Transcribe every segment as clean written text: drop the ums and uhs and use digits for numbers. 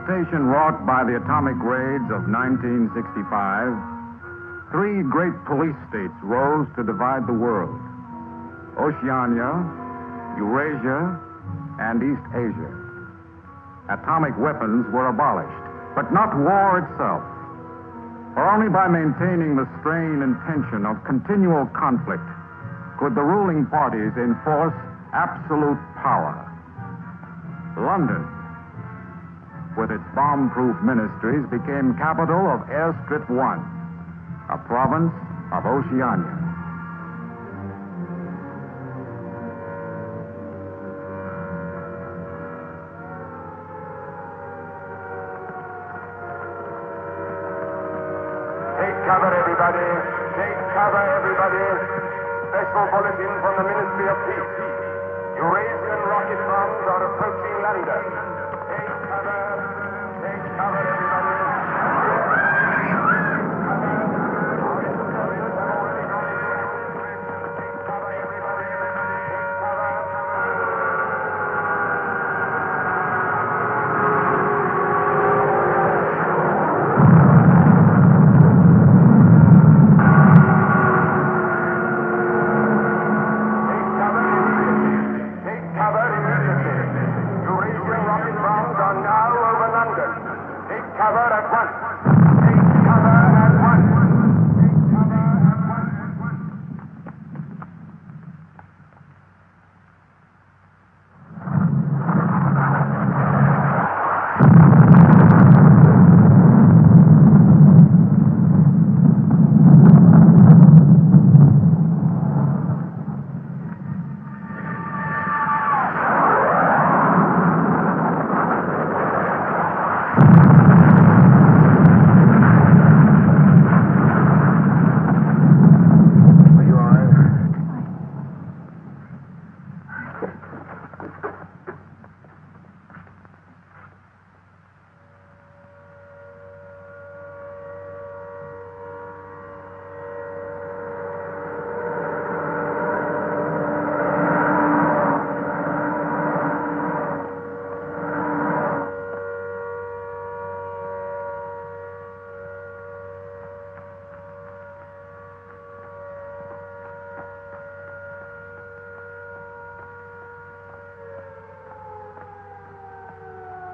devastation wrought by the atomic raids of 1965, three great police states rose to divide the world: Oceania, Eurasia, and East Asia. Atomic weapons were abolished, but not war itself. For only by maintaining the strain and tension of continual conflict could the ruling parties enforce absolute power. London, with its bomb-proof ministries, became capital of Airstrip 1, a province of Oceania. Take cover, everybody. Take cover, everybody. Special bulletin from the Ministry of Peace. Eurasian rocket bombs are approaching London. Take cover, everybody.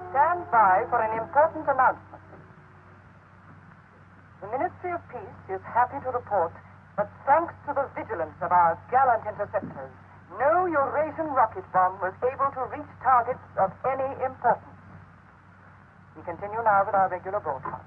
Stand by for an important announcement. The Ministry of Peace is happy to report that thanks to the vigilance of our gallant interceptors, no Eurasian rocket bomb was able to reach targets of any importance. We continue now with our regular broadcast.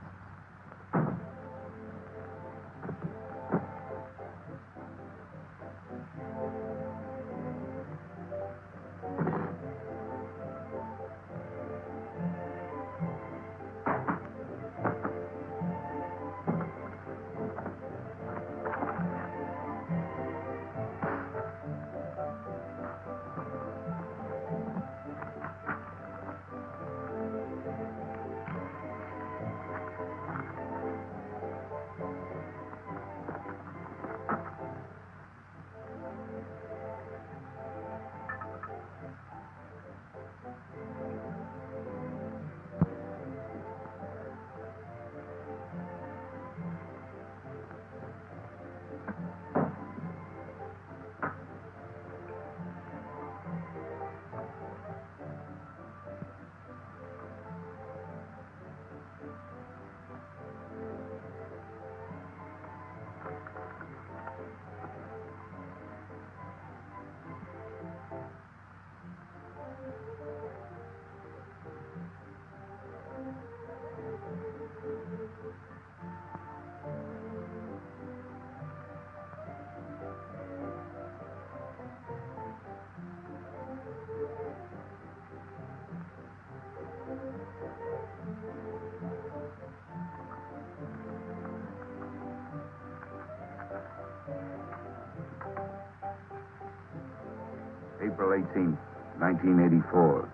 April 18th, 1984.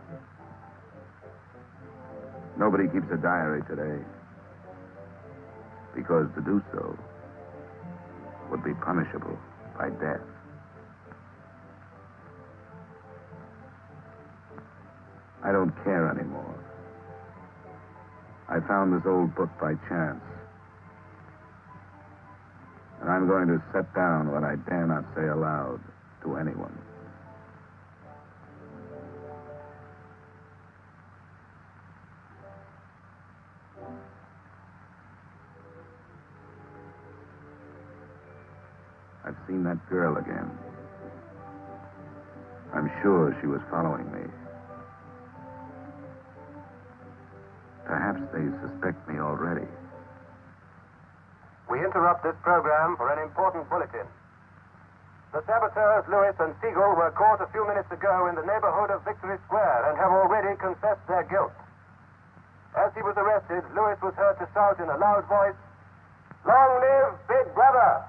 Nobody keeps a diary today, because to do so would be punishable by death. I don't care anymore. found this old book by chance. And I'm going to set down what I dare not say aloud to anyone. I've seen that girl again. I'm sure she was following me. Perhaps they suspect me already. We interrupt this program for an important bulletin. The saboteurs Lewis and Siegel were caught a few minutes ago in the neighborhood of Victory Square and have already confessed their guilt. As he was arrested, Lewis was heard to shout in a loud voice, "Long live Big Brother!"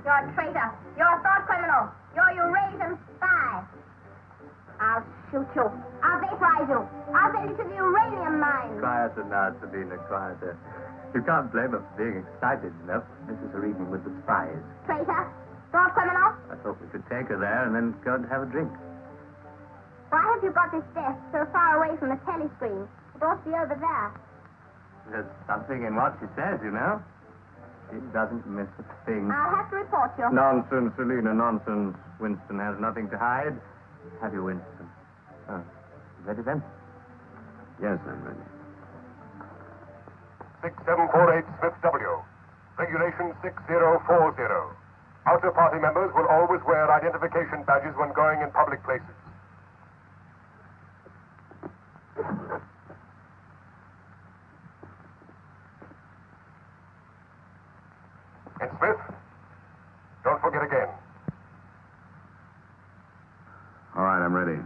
You're a traitor. You're a thought criminal. You're a Eurasian spy. I'll shoot you. I'll vaporize you. I'll send you to the uranium mine. Quieter now, Sabina, quieter. You can't blame her for being excited enough. This is her evening with the spies. Traitor. Thought criminal. I thought we could take her there and then go and have a drink. Why have you got this desk so far away from the telescreen? It ought to be over there. There's something in what she says, you know. She doesn't miss a thing. I'll have to report you. Nonsense, Selina, nonsense. Winston has nothing to hide. Have you, Winston? Oh, ready then? Yes, I'm ready. 6748 Smith W. Regulation 6040. Outer party members will always wear identification badges when going in public places. And Smith, don't forget again. All right, I'm ready.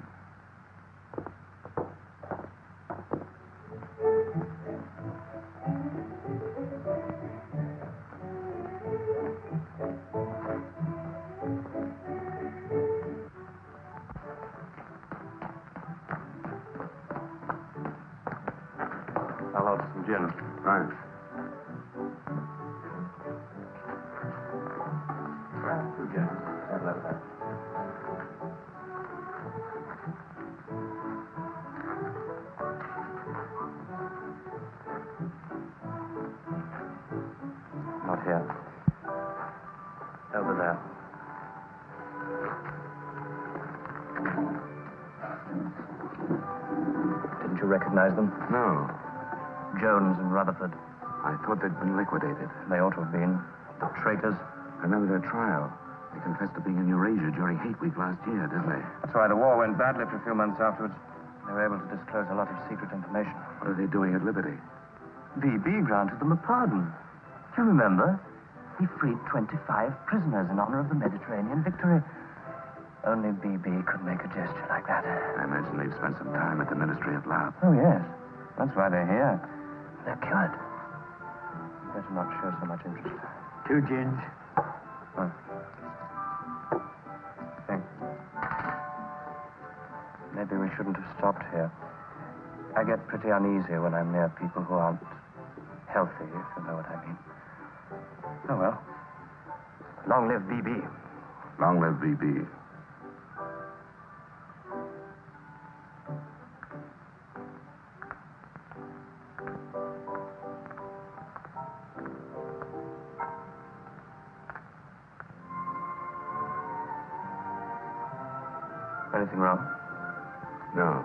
I'll order some gin. Right. Not here. Over there. Didn't you recognize them? No. Jones and Rutherford. I thought they'd been liquidated. They ought to have been. The traitors. I remember their trial. They confessed to being in Eurasia during Hate Week last year, didn't they? That's why the war went badly for a few months afterwards. They were able to disclose a lot of secret information. What are they doing at Liberty? BB granted them a pardon. Do you remember? He freed 25 prisoners in honor of the Mediterranean victory. Only BB could make a gesture like that. I imagine they've spent some time at the Ministry of Love. Oh, yes. That's why they're here. They're cured. Better not show so much interest. 2 gins. Oh. Thanks. Maybe we shouldn't have stopped here. I get pretty uneasy when I'm near people who aren't healthy, if you know what I mean. Oh, well. Long live BB. Long live BB. Anything wrong? No.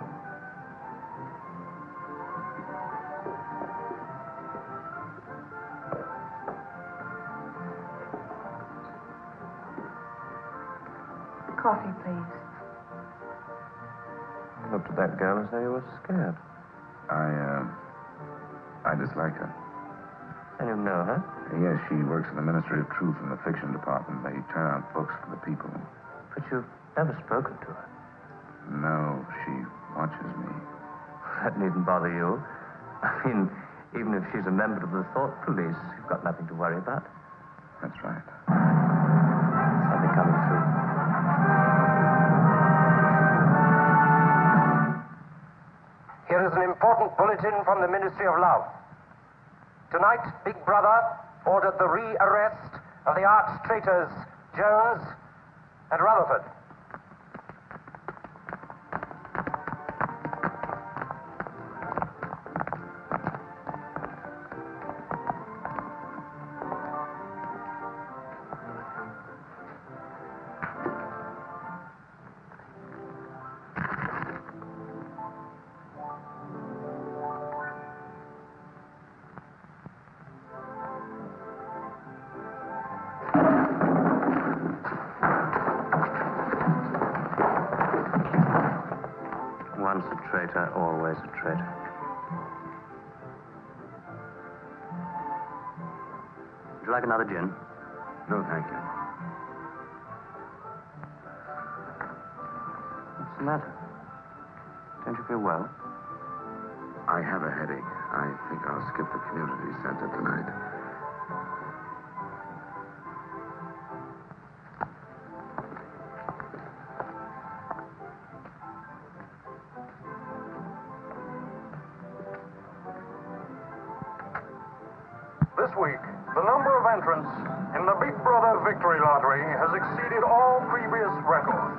Coffee, please. You looked at that girl as though you were scared. I dislike her. And you know her? Yes, she works in the Ministry of Truth in the fiction department. They turn out books for the people. But you've never spoken to her. No, she watches me. That needn't bother you. I mean, even if she's a member of the thought police, you've got nothing to worry about. That's right. Something coming through. important bulletin from the Ministry of Love. Tonight, Big Brother ordered the re-arrest of the arch traitors Jones and Rutherford. Once a traitor, always a traitor. Would you like another gin? No, thank you. What's the matter? Don't you feel well? I have a headache. I think I'll skip the community center tonight. This week, the number of entrants in the Big Brother Victory Lottery has exceeded all previous records.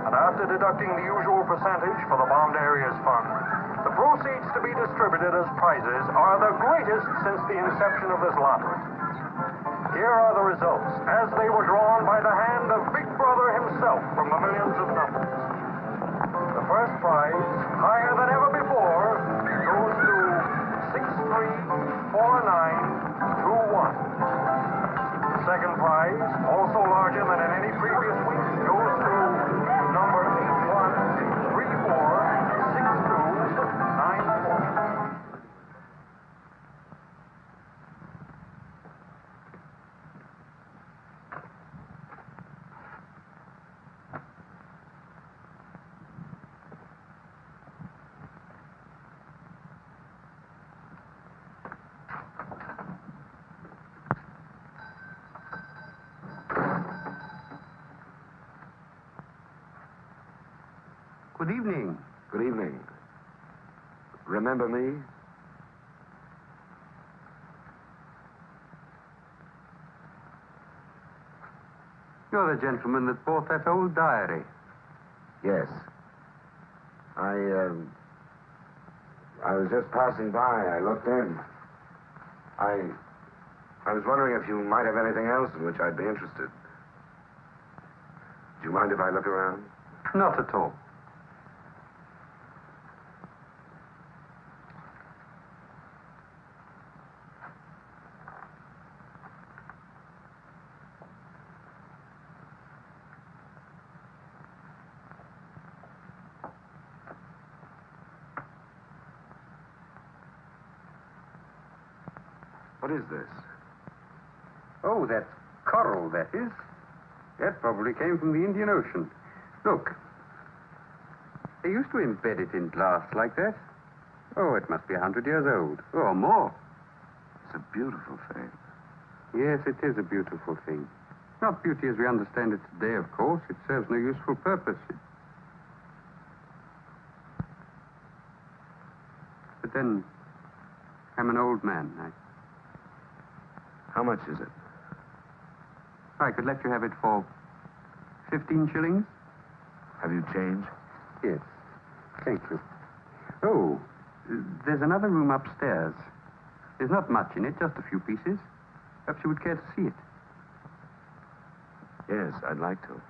And after deducting the usual percentage for the Bombed Areas Fund, the proceeds to be distributed as prizes are the greatest since the inception of this lottery. Here are the results, as they were drawn by the hand of Big Brother himself from the millions of numbers. The first prize, higher than ever before, goes to 634921. The second prize, also larger than in any previous week, goes to number 81346294. Good evening. Good evening. Remember me? You're the gentleman that bought that old diary. Yes. I was just passing by. I looked in. I was wondering if you might have anything else in which I'd be interested. Do you mind if I look around? Not at all. What is this? Oh, that's coral, that is. That probably came from the Indian Ocean. Look. They used to embed it in glass like that. Oh, it must be 100 years old, or more. It's a beautiful thing. Yes, it is a beautiful thing. Not beauty as we understand it today, of course. It serves no useful purpose. But then, I'm an old man. How much is it? I could let you have it for 15 shillings. Have you change? Yes. Thank you. Oh, there's another room upstairs. There's not much in it, just a few pieces. Perhaps you would care to see it. Yes, I'd like to.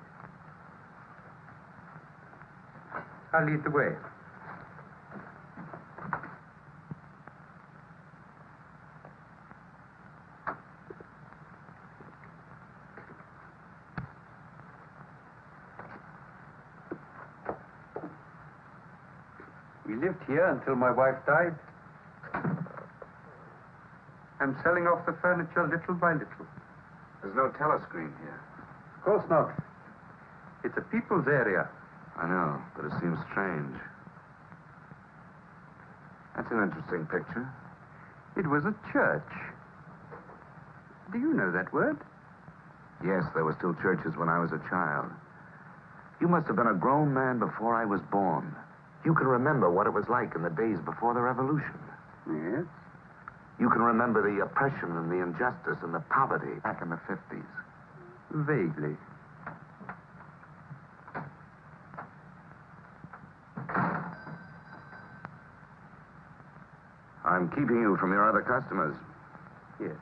I'll lead the way. We lived here until my wife died. I'm selling off the furniture little by little. There's no telescreen here. Of course not. It's a people's area. I know, but it seems strange. That's an interesting picture. It was a church. Do you know that word? Yes, there were still churches when I was a child. You must have been a grown man before I was born. You can remember what it was like in the days before the revolution. Yes? You can remember the oppression and the injustice and the poverty back in the 50s. Vaguely. I'm keeping you from your other customers. Yes.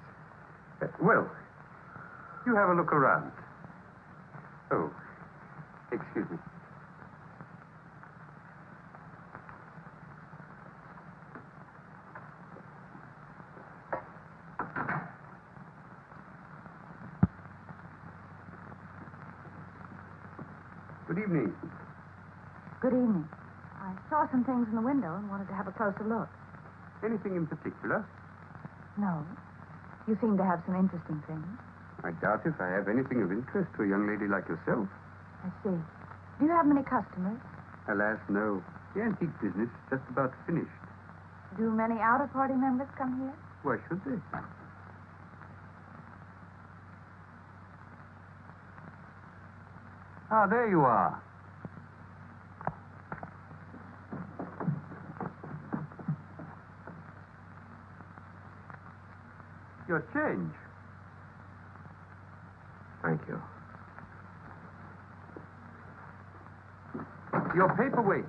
Well, you have a look around. Oh, excuse me. Good evening. Good evening. I saw some things in the window and wanted to have a closer look. Anything in particular? No. You seem to have some interesting things. I doubt if I have anything of interest to a young lady like yourself. I see. Do you have many customers? Alas, no. The antique business is just about finished. Do many outer-party members come here? Why should they? Ah, there you are. Your change. Thank you. Your paperweight.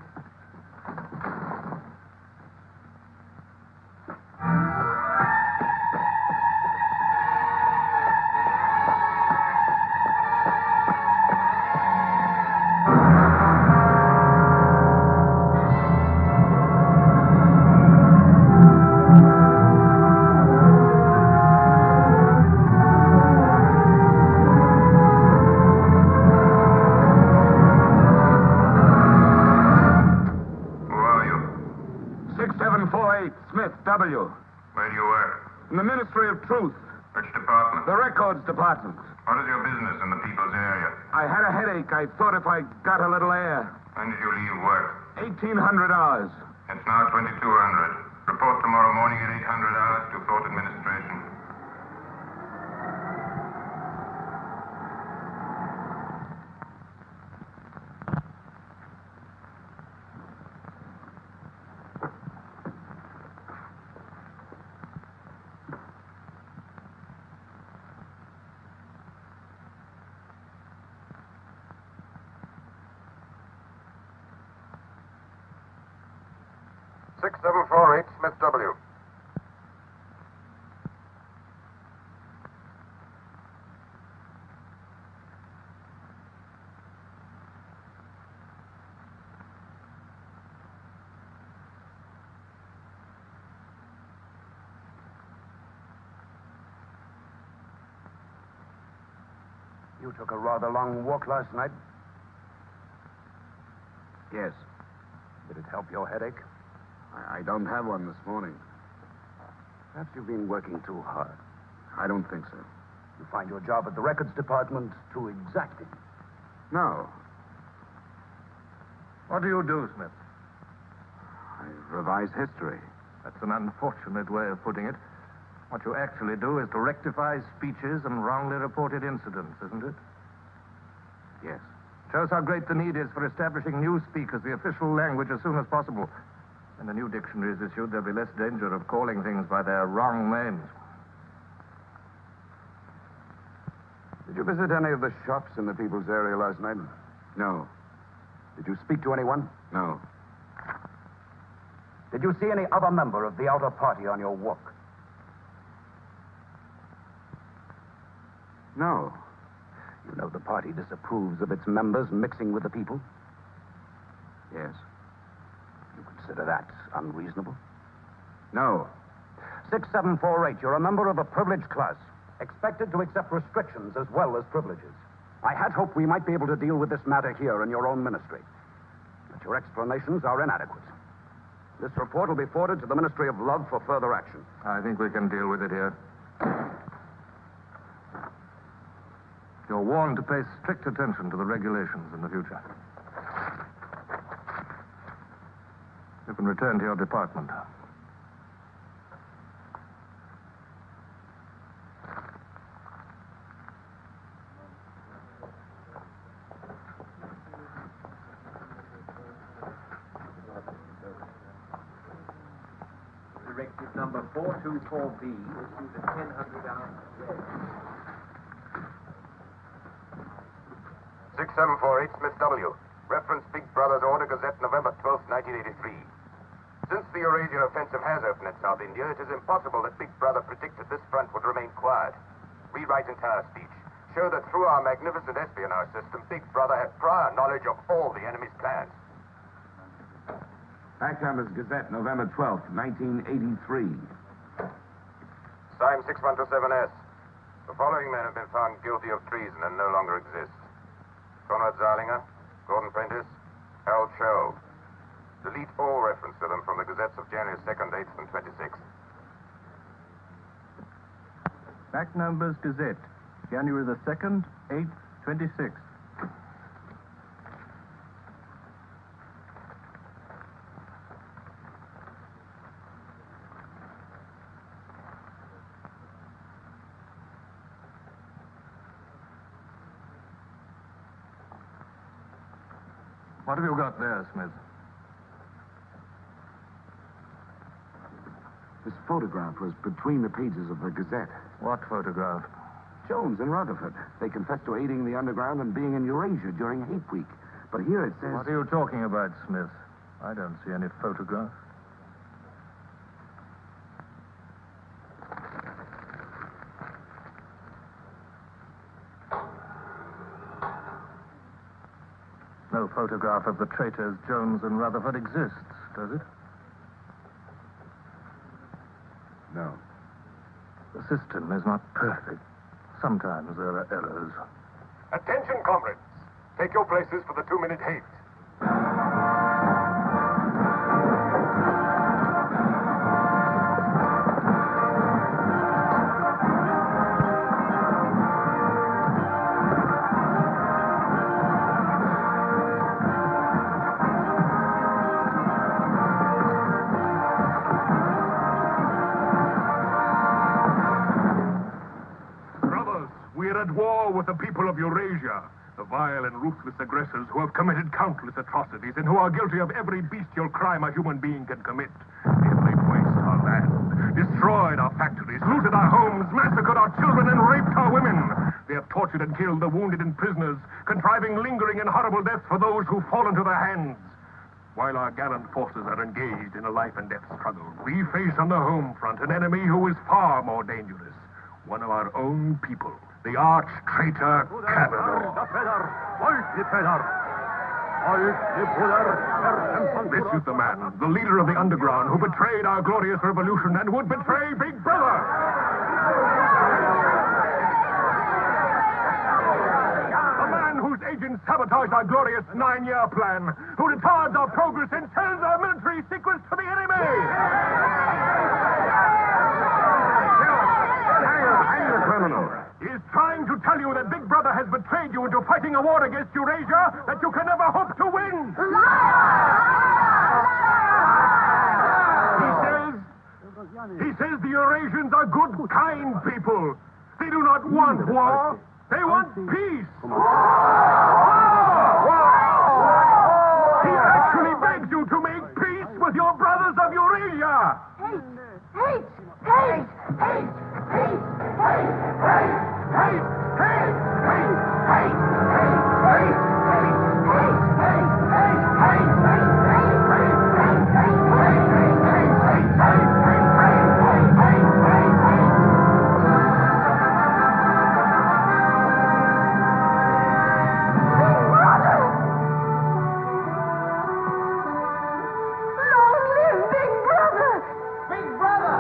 W. Where do you work? In the Ministry of Truth. Which department? The Records Department. What is your business in the people's area? I had a headache. I thought if I got a little air. When did you leave work? 1,800 hours. It's now 2,200. Report tomorrow morning at 800 hours to Port Administration. Smith W. You took a rather long walk last night. Yes. Did it help your headache? I don't have one this morning. Perhaps you've been working too hard. I don't think so. You find your job at the Records Department too exacting. No. What do you do, Smith? I revise history. That's an unfortunate way of putting it. What you actually do is to rectify speeches and wrongly reported incidents, isn't it? Yes. Shows how great the need is for establishing newspeak as the official language as soon as possible. When the new dictionary is issued, there'll be less danger of calling things by their wrong names. Did you visit any of the shops in the people's area last night? No. Did you speak to anyone? No. Did you see any other member of the outer party on your walk? No. You know the party disapproves of its members mixing with the people? Yes. You consider that unreasonable? No. 6748, you're a member of a privileged class, expected to accept restrictions as well as privileges. I had hoped we might be able to deal with this matter here in your own ministry. But your explanations are inadequate. This report will be forwarded to the Ministry of Love for further action. I think we can deal with it here. You're warned to pay strict attention to the regulations in the future. You can return to your department. Directive number 424B issued at 1000 hours today. 6748 Smith W. Reference Big Brother's Order Gazette, November 12, 1983. Since the Eurasian offensive has opened in South India, it is impossible that Big Brother predicted this front would remain quiet. Rewrite entire speech. Show that through our magnificent espionage system, Big Brother had prior knowledge of all the enemy's plans. Fact Numbers Gazette, November 12th, 1983. Signed 6127S. The following men have been found guilty of treason and no longer exist. Conrad Zarlinger, Gordon Prentice, Harold Cho. Delete all reference to them from the gazettes of January 2nd, 8th, and 26th. Fact Numbers Gazette, January the 2nd, 8th, 26th. What have you got there, Smith? This photograph was between the pages of the Gazette. What photograph? Jones and Rutherford. They confessed to aiding the underground and being in Eurasia during Hate Week. But here it says... What are you talking about, Smith? I don't see any photograph. No photograph of the traitors Jones and Rutherford exists, does it? No. The system is not perfect. Sometimes there are errors. Attention, comrades. Take your places for the 2-minute hate. At war with the people of Eurasia, the vile and ruthless aggressors who have committed countless atrocities and who are guilty of every bestial crime a human being can commit. They've waste our land, destroyed our factories, looted our homes, massacred our children, and raped our women. They have tortured and killed the wounded and prisoners, contriving lingering and horrible deaths for those who fall into their hands. While our gallant forces are engaged in a life and death struggle, we face on the home front an enemy who is far more dangerous. One of our own people. The arch-traitor Cavanaugh. This is the man, the leader of the underground, who betrayed our glorious revolution and would betray Big Brother. The man whose agents sabotaged our glorious 9-year plan, who retards our progress and sells our military secrets to the enemy. Hang the criminal. Is trying to tell you that Big Brother has betrayed you into fighting a war against Eurasia that you can never hope to win. He says the Eurasians are good, kind people. They do not want war. They want peace. He actually begs you to make peace with your brothers of Eurasia. Hate! Hate! Hate! Hate! Hate! Hate! Hate! Hate! Hate! Hate! Big Brother!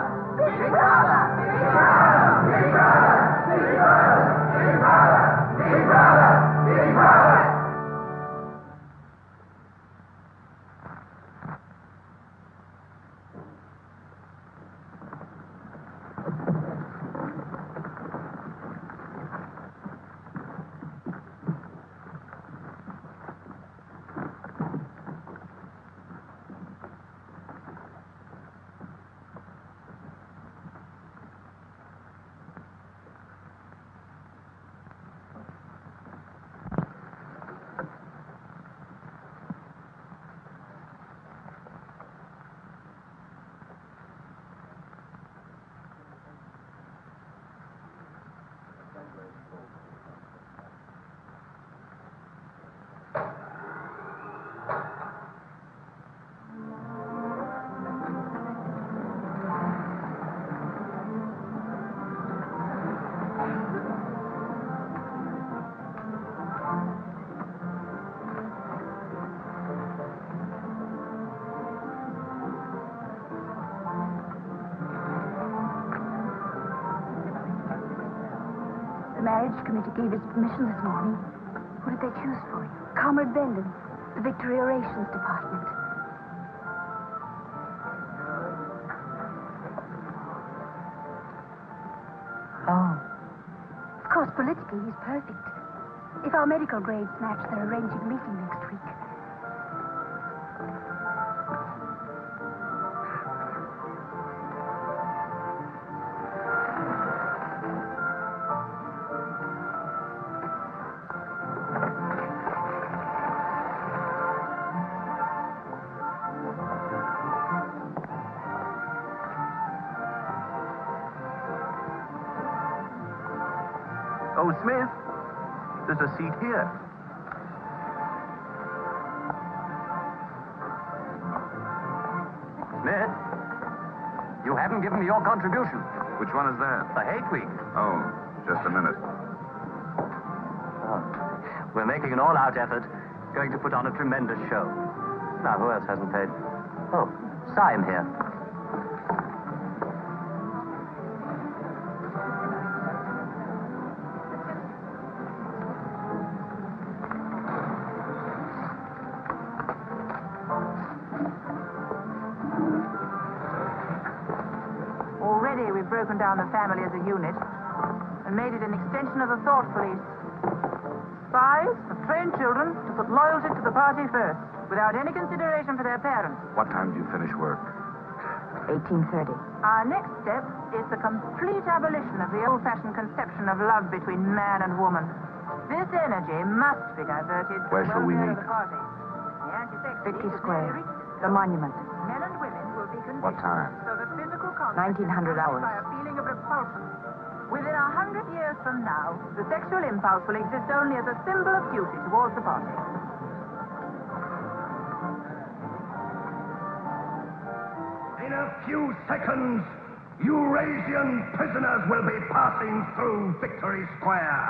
marriage committee gave his permission this morning. What did they choose for you? Comrade Bendon, the Victory Orations Department. Oh. Of course, politically, he's perfect. If our medical grades match, they're arranging a meeting next week. Oh, Smith, there's a seat here. Smith, you haven't given me your contribution. Which one is that? The Hate Week. Oh, just a minute. Oh, we're making an all-out effort, going to put on a tremendous show. Now, who else hasn't paid? Oh, Syme here. Already we've broken down the family as a unit and made it an extension of the thought police. Spies have trained children to put loyalty to the party first, without any consideration for their parents. What time do you finish work? 1830. Our next step is the complete abolition of the old-fashioned conception of love between man and woman. This energy must be diverted to Where the shall we welfare meet? of the party. The anti-sex Victory league has Square, nearly reached the monument. Men and women will be conditioned What time? so that physical contact 1900 is hours. by a feeling of repulsion. Within 100 years from now, the sexual impulse will exist only as a symbol of duty towards the party. In a few seconds, Eurasian prisoners will be passing through Victory Square.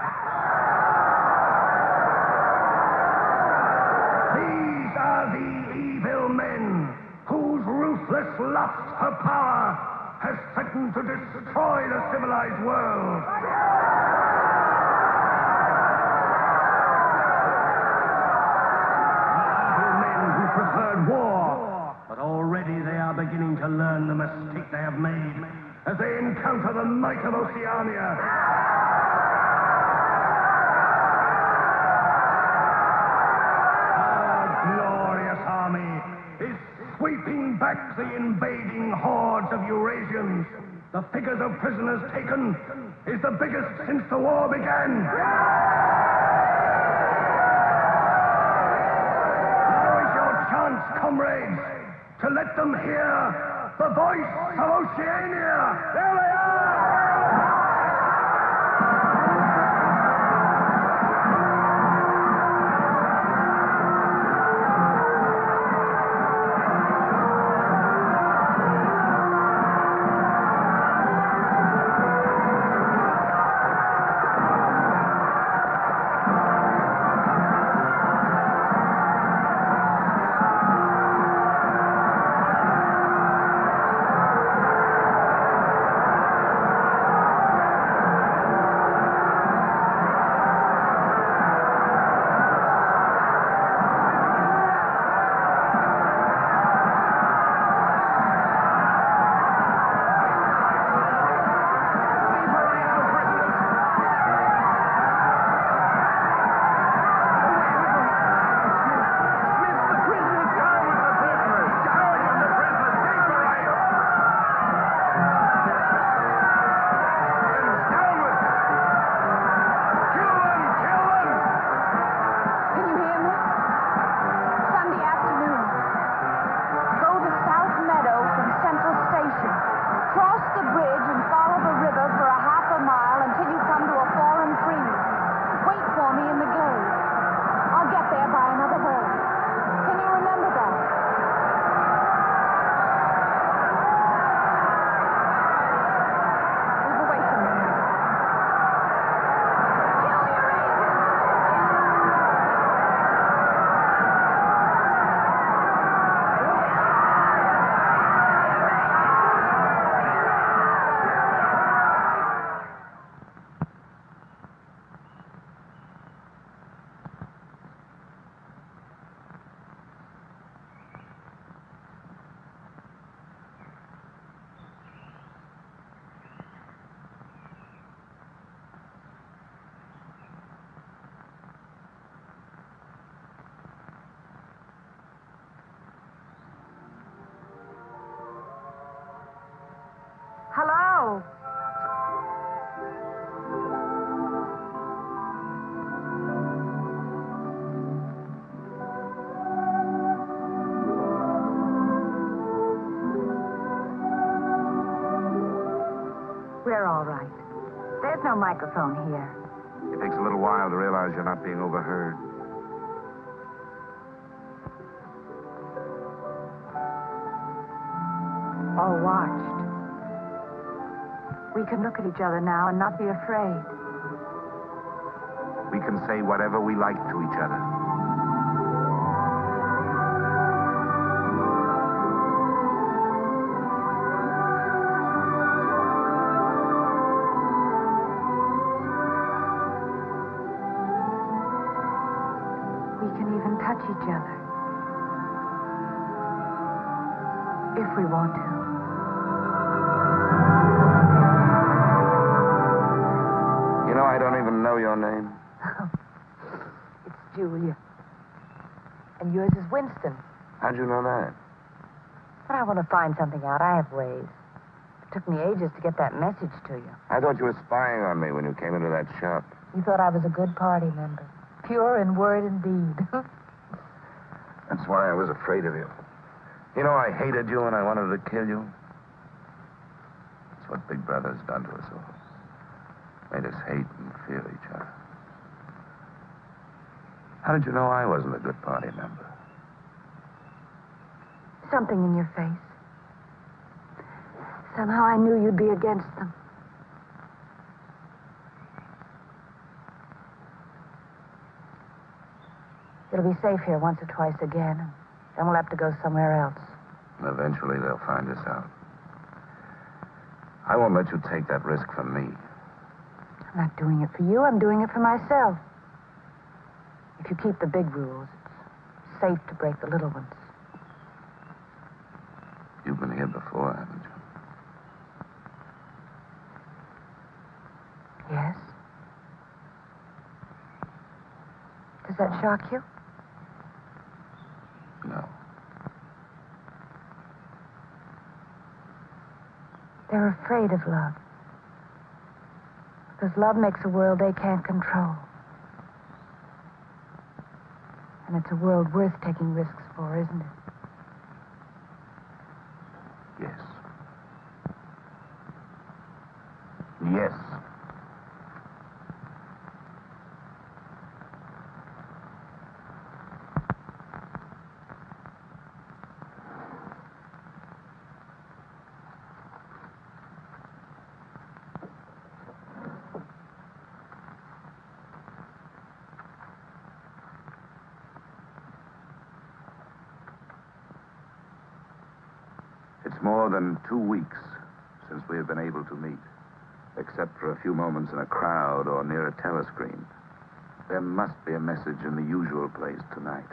These are the evil men whose ruthless lust for power has threatened to destroy the civilized world. Evil men who preferred war, but already they are beginning to learn the mistake they have made as they encounter the might of Oceania. Our glorious army is sweeping back the invading hordes of Eurasians. The figures of prisoners taken is the biggest since the war began. Now is your chance, comrades, to let them hear the voice of Oceania. There they are! go. We're all right. There's no microphone here. It takes a little while to realize you're not being overheard. Or watched. We can look at each other now and not be afraid. We can say whatever we like to each other. We can even touch each other. If we want to. You know, I don't even know your name. It's Julia. And yours is Winston. How'd you know that? But I want to find something out. I have ways. It took me ages to get that message to you. I thought you were spying on me when you came into that shop. You thought I was a good party member. Pure in word and deed. That's why I was afraid of you. You know, I hated you and I wanted to kill you. That's what Big Brother's done to us all. Made us hate and fear each other. How did you know I wasn't a good party member? Something in your face. Somehow I knew you'd be against them. It'll be safe here once or twice again, and then we'll have to go somewhere else. Eventually they'll find us out. I won't let you take that risk for me. I'm not doing it for you. I'm doing it for myself. If you keep the big rules, it's safe to break the little ones. You've been here before, haven't you? Yes. Does that shock you? No. They're afraid of love. Because love makes a world they can't control. And it's a world worth taking risks for, isn't it? Yes. Yes. It's more than 2 weeks since we have been able to meet, except for a few moments in a crowd or near a telescreen. There must be a message in the usual place tonight.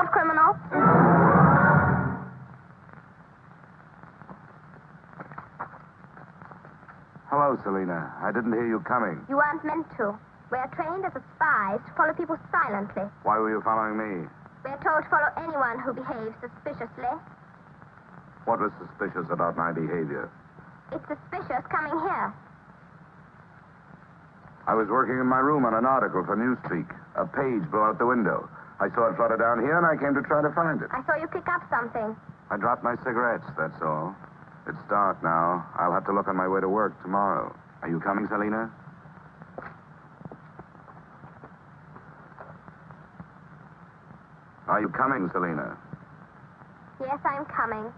Criminal. Hello, Selena. I didn't hear you coming. You weren't meant to. We're trained as spies to follow people silently. Why were you following me? We're told to follow anyone who behaves suspiciously. What was suspicious about my behavior? It's suspicious coming here. I was working in my room on an article for Newspeak. A page blew out the window. I saw it flutter down here, and I came to try to find it. I saw you pick up something. I dropped my cigarettes, that's all. It's dark now. I'll have to look on my way to work tomorrow. Are you coming, Selena? Are you coming, Selena? Yes, I'm coming.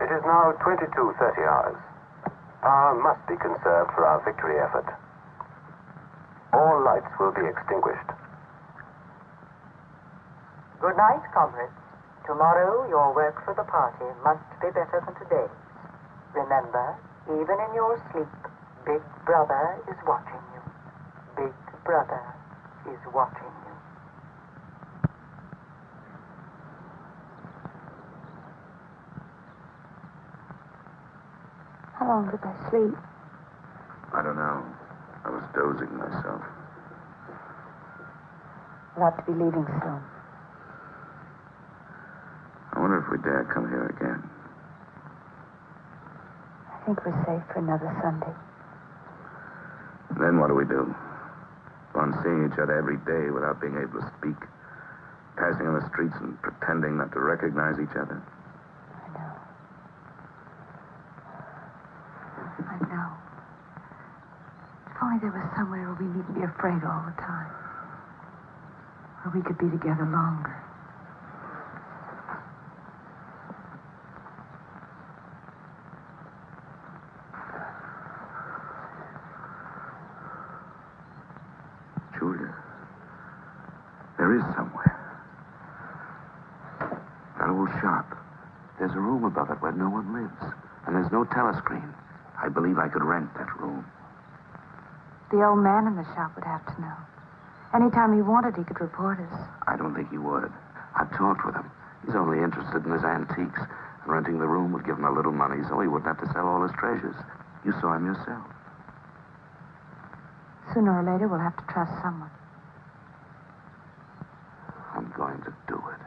It is now 22:30 hours. Power must be conserved for our victory effort. All lights will be extinguished. Good night, comrades. Tomorrow, your work for the party must be better than today's. Remember, even in your sleep, Big Brother is watching you. Big Brother is watching you. How long did I sleep? I don't know. I was dozing myself. We'll have to be leaving soon. I wonder if we dare come here again. I think we're safe for another Sunday. Then what do we do? Go on seeing each other every day without being able to speak. Passing on the streets and pretending not to recognize each other. I know. I know. If only there was somewhere where we needn't be afraid all the time. Where we could be together longer. Julia, there is somewhere. That old shop. There's a room above it where no one lives. And there's no telescreen. I believe I could rent that room. The old man in the shop would have to know. Anytime he wanted, he could report us. I don't think he would. I've talked with him. He's only interested in his antiques. And renting the room would give him a little money so he wouldn't have to sell all his treasures. You saw him yourself. Sooner or later, we'll have to trust someone. I'm going to do it.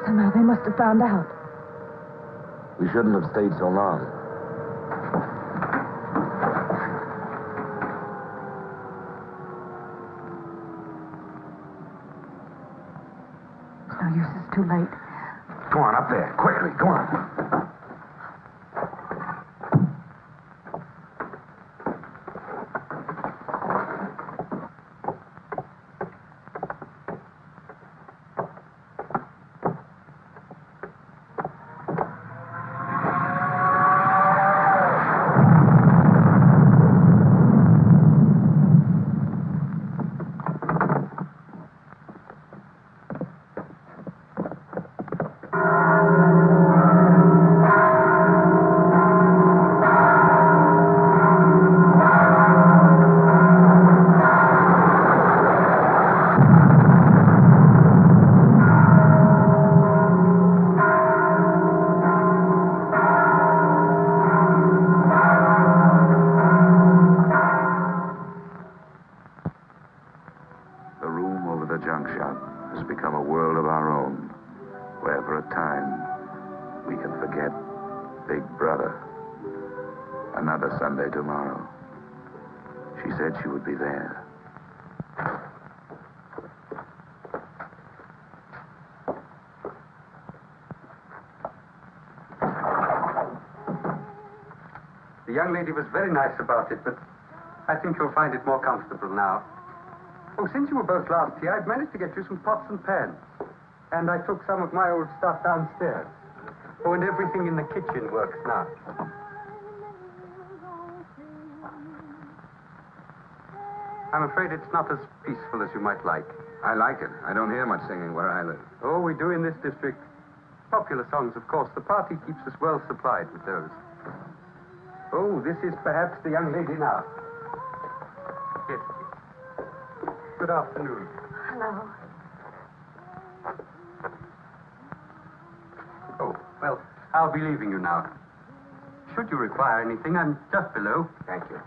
Somehow they must have found out. We shouldn't have stayed so long. It's no use, it's too late. Go on, up there. Quickly, go on. Another Sunday tomorrow. She said she would be there. The young lady was very nice about it, but I think you'll find it more comfortable now. Oh, since you were both last here, I've managed to get you some pots and pans. And I took some of my old stuff downstairs. Oh, and everything in the kitchen works now. I'm afraid it's not as peaceful as you might like. I like it. I don't hear much singing where I live. Oh, we do in this district. Popular songs, of course. The party keeps us well supplied with those. Oh, this is perhaps the young lady now. Yes. Good afternoon. Hello. Oh, well, I'll be leaving you now. Should you require anything, I'm just below. Thank you.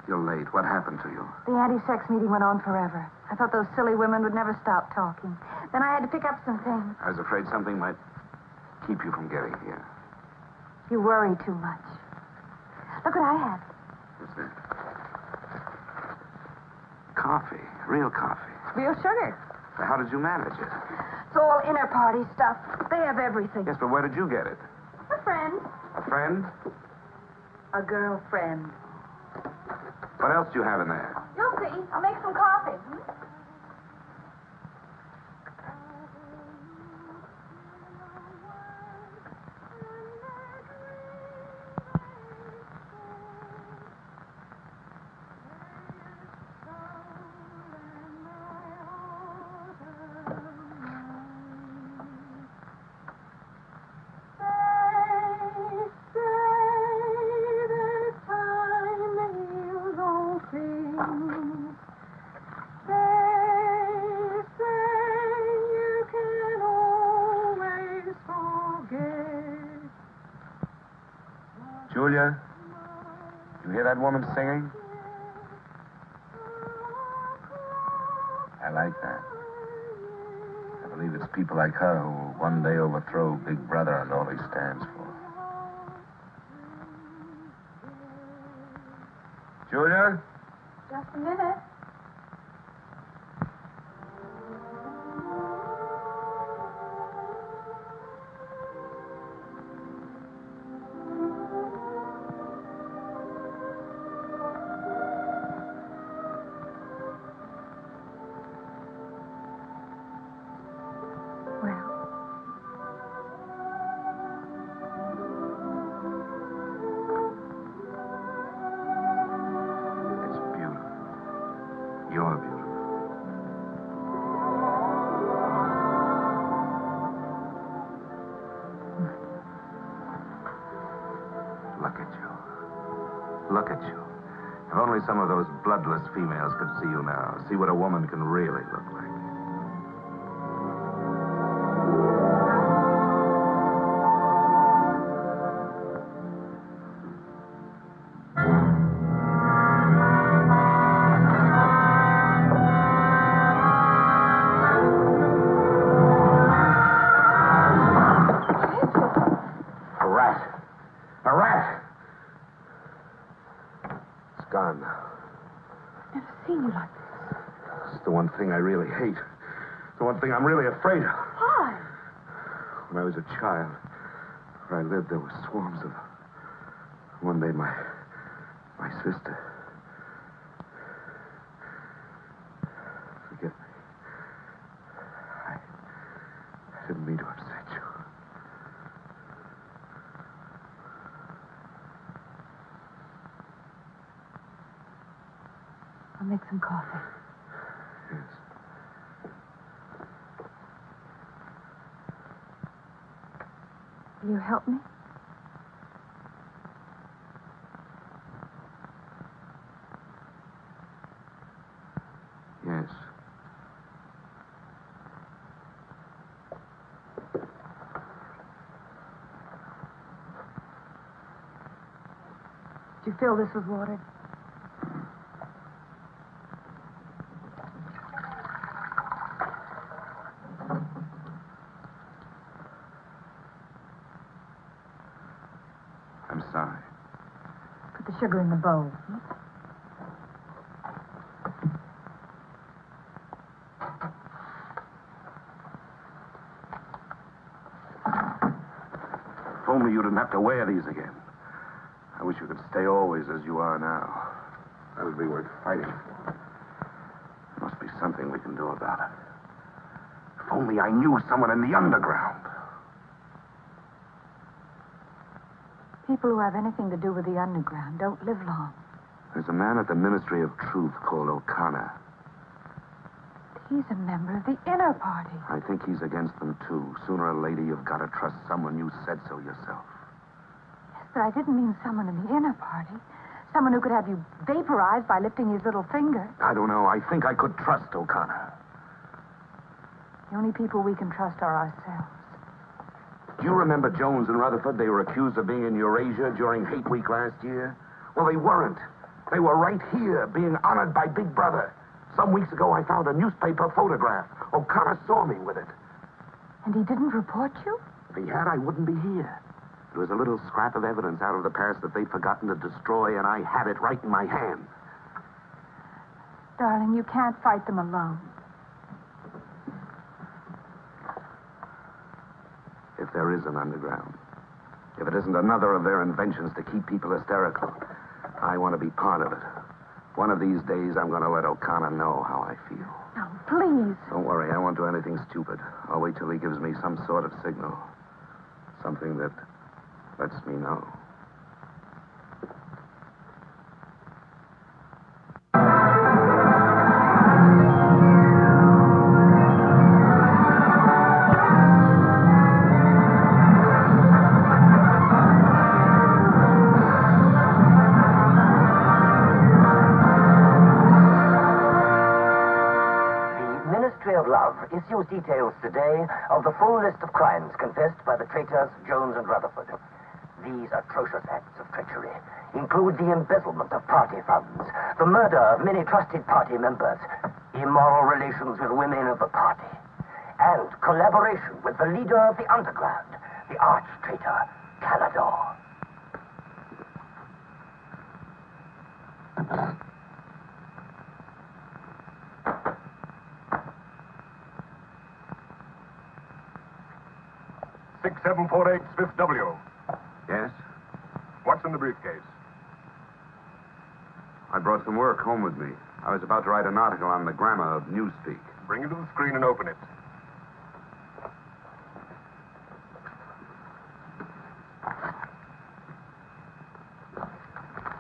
You're late. What happened to you? The anti-sex meeting went on forever. I thought those silly women would never stop talking. Then I had to pick up some things. I was afraid something might keep you from getting here. You worry too much. Look what I had. What's that? Coffee. Real coffee. Real sugar. How did you manage it? all inner party stuff. They have everything. Yes, but where did you get it? A friend. A friend? A girlfriend. What else do you have in there? You'll see. I'll make some coffee. Julia, you hear that woman singing? I like that. I believe it's people like her who will one day overthrow Big Brother and all he stands for. Julia? Just a minute. You're beautiful. Look at you. Look at you. If only some of those bloodless females could see you now. See what a woman can really look like. Thing I really hate. The one thing I'm really afraid of. Why? When I was a child, where I lived, there were swarms of them. One day, my sister. Forgive me. I didn't mean to upset you. I'll make some coffee. Yes. Will you help me? Yes. Did you fill this with water? I'm sorry. Put the sugar in the bowl. If only you didn't have to wear these again. I wish you could stay always as you are now. That would be worth fighting for. There must be something we can do about it. If only I knew someone in the underground. People who have anything to do with the underground don't live long. There's a man at the Ministry of Truth called O'Connor. He's a member of the inner party. I think he's against them, too. Sooner or later, you've got to trust someone. You said so yourself. Yes, but I didn't mean someone in the inner party. Someone who could have you vaporized by lifting his little finger. I don't know. I think I could trust O'Connor. The only people we can trust are ourselves. Do you remember Jones and Rutherford? They were accused of being in Eurasia during Hate Week last year. Well, they weren't. They were right here, being honored by Big Brother. Some weeks ago, I found a newspaper photograph. O'Connor saw me with it. And he didn't report you? If he had, I wouldn't be here. There was a little scrap of evidence out of the past that they'd forgotten to destroy, and I had it right in my hand. Darling, you can't fight them alone. if there is an underground. If it isn't another of their inventions to keep people hysterical, I want to be part of it. One of these days, I'm going to let O'Connor know how I feel. Oh, please. Don't worry, I won't do anything stupid. I'll wait till he gives me some sort of signal. Something that lets me know. Issues details today of the full list of crimes confessed by the traitors Jones and Rutherford. These atrocious acts of treachery include the embezzlement of party funds, the murder of many trusted party members, immoral relations with women of the party, and collaboration with the leader of the underground, the arch-traitor Canador. .6748 Smith W. Yes? What's in the briefcase? I brought some work home with me. I was about to write an article on the grammar of newspeak. Bring it to the screen and open it.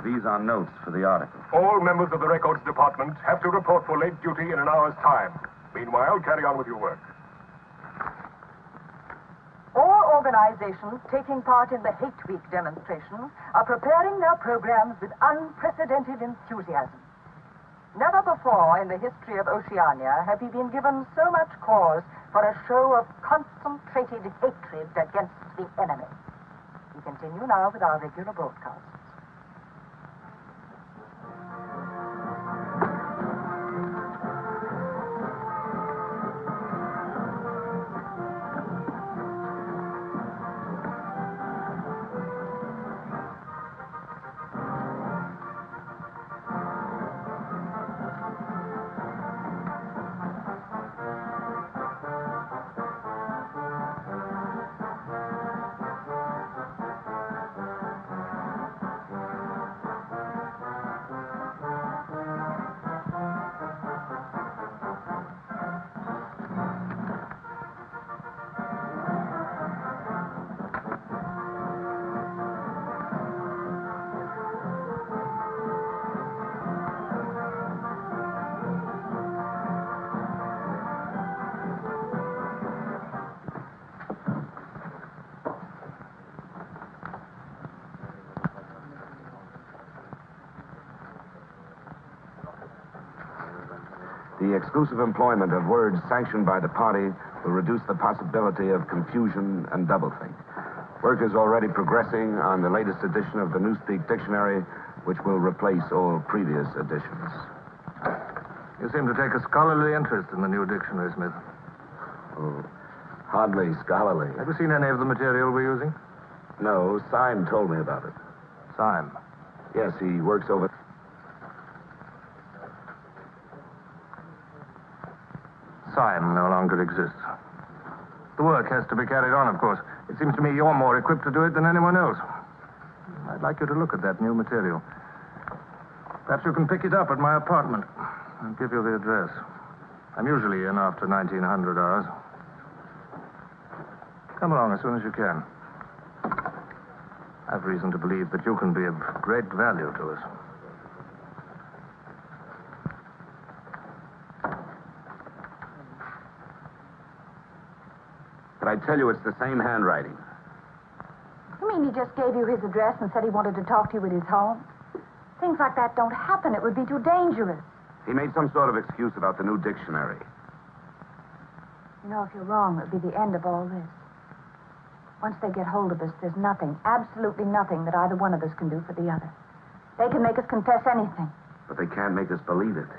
These are notes for the article. All members of the records department have to report for late duty in an hour's time. Meanwhile, carry on with your work. All organizations taking part in the Hate Week demonstrations are preparing their programs with unprecedented enthusiasm. Never before in the history of Oceania have we been given so much cause for a show of concentrated hatred against the enemy. We continue now with our regular broadcasts. The exclusive employment of words sanctioned by the party will reduce the possibility of confusion and doublethink. Work is already progressing on the latest edition of the Newspeak Dictionary, which will replace all previous editions. You seem to take a scholarly interest in the new dictionary, Smith. Oh, hardly scholarly. Have you seen any of the material we're using? No, Syme told me about it. Syme. Yes, he works over... Syme no longer exists. The work has to be carried on, of course. It seems to me you're more equipped to do it than anyone else. I'd like you to look at that new material. Perhaps you can pick it up at my apartment. I'll give you the address. I'm usually in after 1900 hours. Come along as soon as you can. I've reason to believe that you can be of great value to us. But I tell you, it's the same handwriting. You mean he just gave you his address and said he wanted to talk to you at his home? Things like that don't happen. It would be too dangerous. He made some sort of excuse about the new dictionary. You know, if you're wrong, it would be the end of all this. Once they get hold of us, there's nothing, absolutely nothing that either one of us can do for the other. They can make us confess anything. But they can't make us believe it.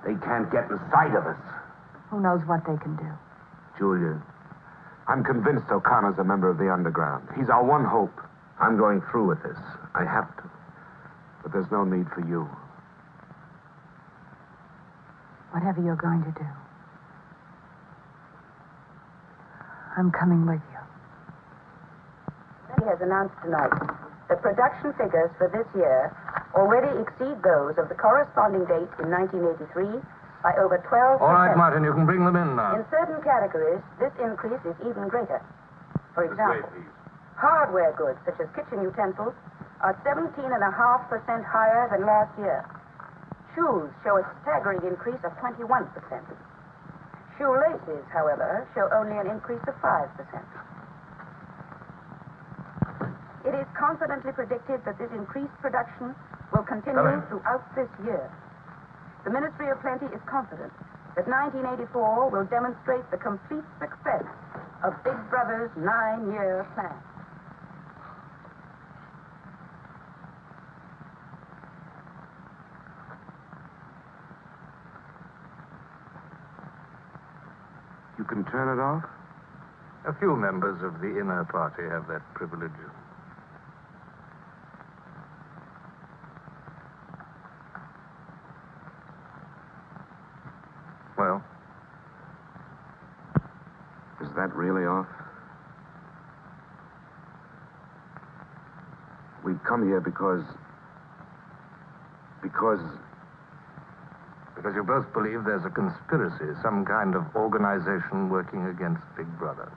They can't get inside of us. Who knows what they can do? Julia, I'm convinced O'Connor's a member of the underground. He's our one hope. I'm going through with this. I have to. But there's no need for you. Whatever you're going to do, I'm coming with you. Party has announced tonight that production figures for this year already exceed those of the corresponding date in 1983 by over 12%. All right, Martin, you can bring them in now. In certain categories, this increase is even greater. For example, hardware goods such as kitchen utensils are 17.5% higher than last year. Shoes show a staggering increase of 21%. Shoelaces, however, show only an increase of 5%. It is confidently predicted that this increased production will continue throughout this year. The Ministry of Plenty is confident that 1984 will demonstrate the complete success of Big Brother's 9-year plan. You can turn it off? A few members of the inner party have that privilege. Well? Is that really off? We've come here because you both believe there's a conspiracy, some kind of organization working against Big Brother.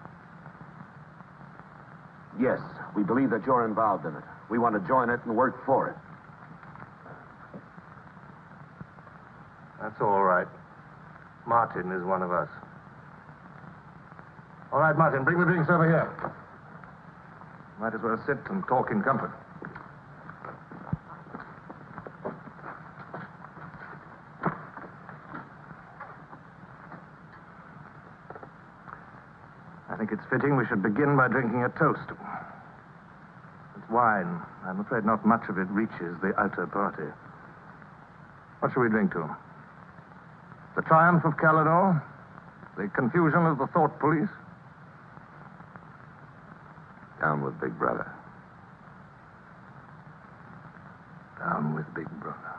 Yes, we believe that you're involved in it. We want to join it and work for it. That's all right. Martin is one of us. All right, Martin, bring the drinks over here. Might as well sit and talk in comfort. I think it's fitting we should begin by drinking a toast. It's wine. I'm afraid not much of it reaches the outer party. What shall we drink to? The triumph of Calidor? The confusion of the thought police? Down with Big Brother. Down with Big Brother.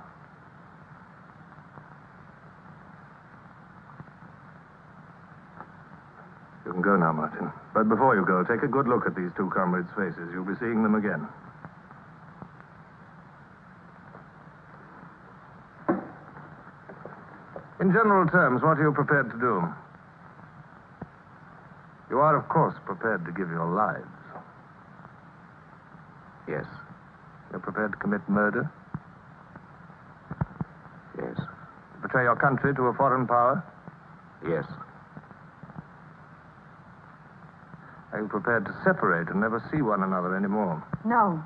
You can go now, Martin. But before you go, take a good look at these two comrades' faces. You'll be seeing them again. In general terms, what are you prepared to do? You are, of course, prepared to give your lives. Yes. You're prepared to commit murder? Yes. To betray your country to a foreign power? Yes. Are you prepared to separate and never see one another anymore? No.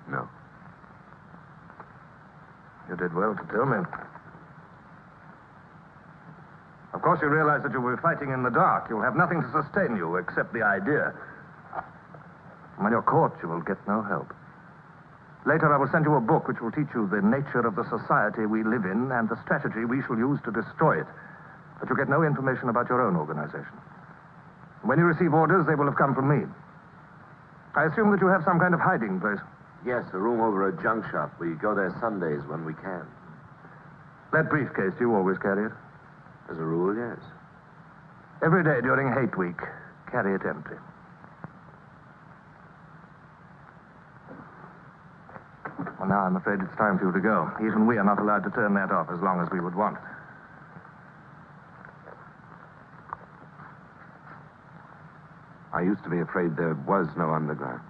No. You did well to tell me. Of course, you realize that you'll be fighting in the dark. You'll have nothing to sustain you except the idea. When you're caught, you will get no help. Later, I will send you a book which will teach you the nature of the society we live in and the strategy we shall use to destroy it. But you get no information about your own organization. When you receive orders, they will have come from me. I assume that you have some kind of hiding place. Yes, a room over a junk shop. We go there Sundays when we can. That briefcase, do you always carry it? As a rule, yes. Every day during hate week, carry it empty. Well, now I'm afraid it's time for you to go. Even we are not allowed to turn that off as long as we would want. I used to be afraid there was no underground.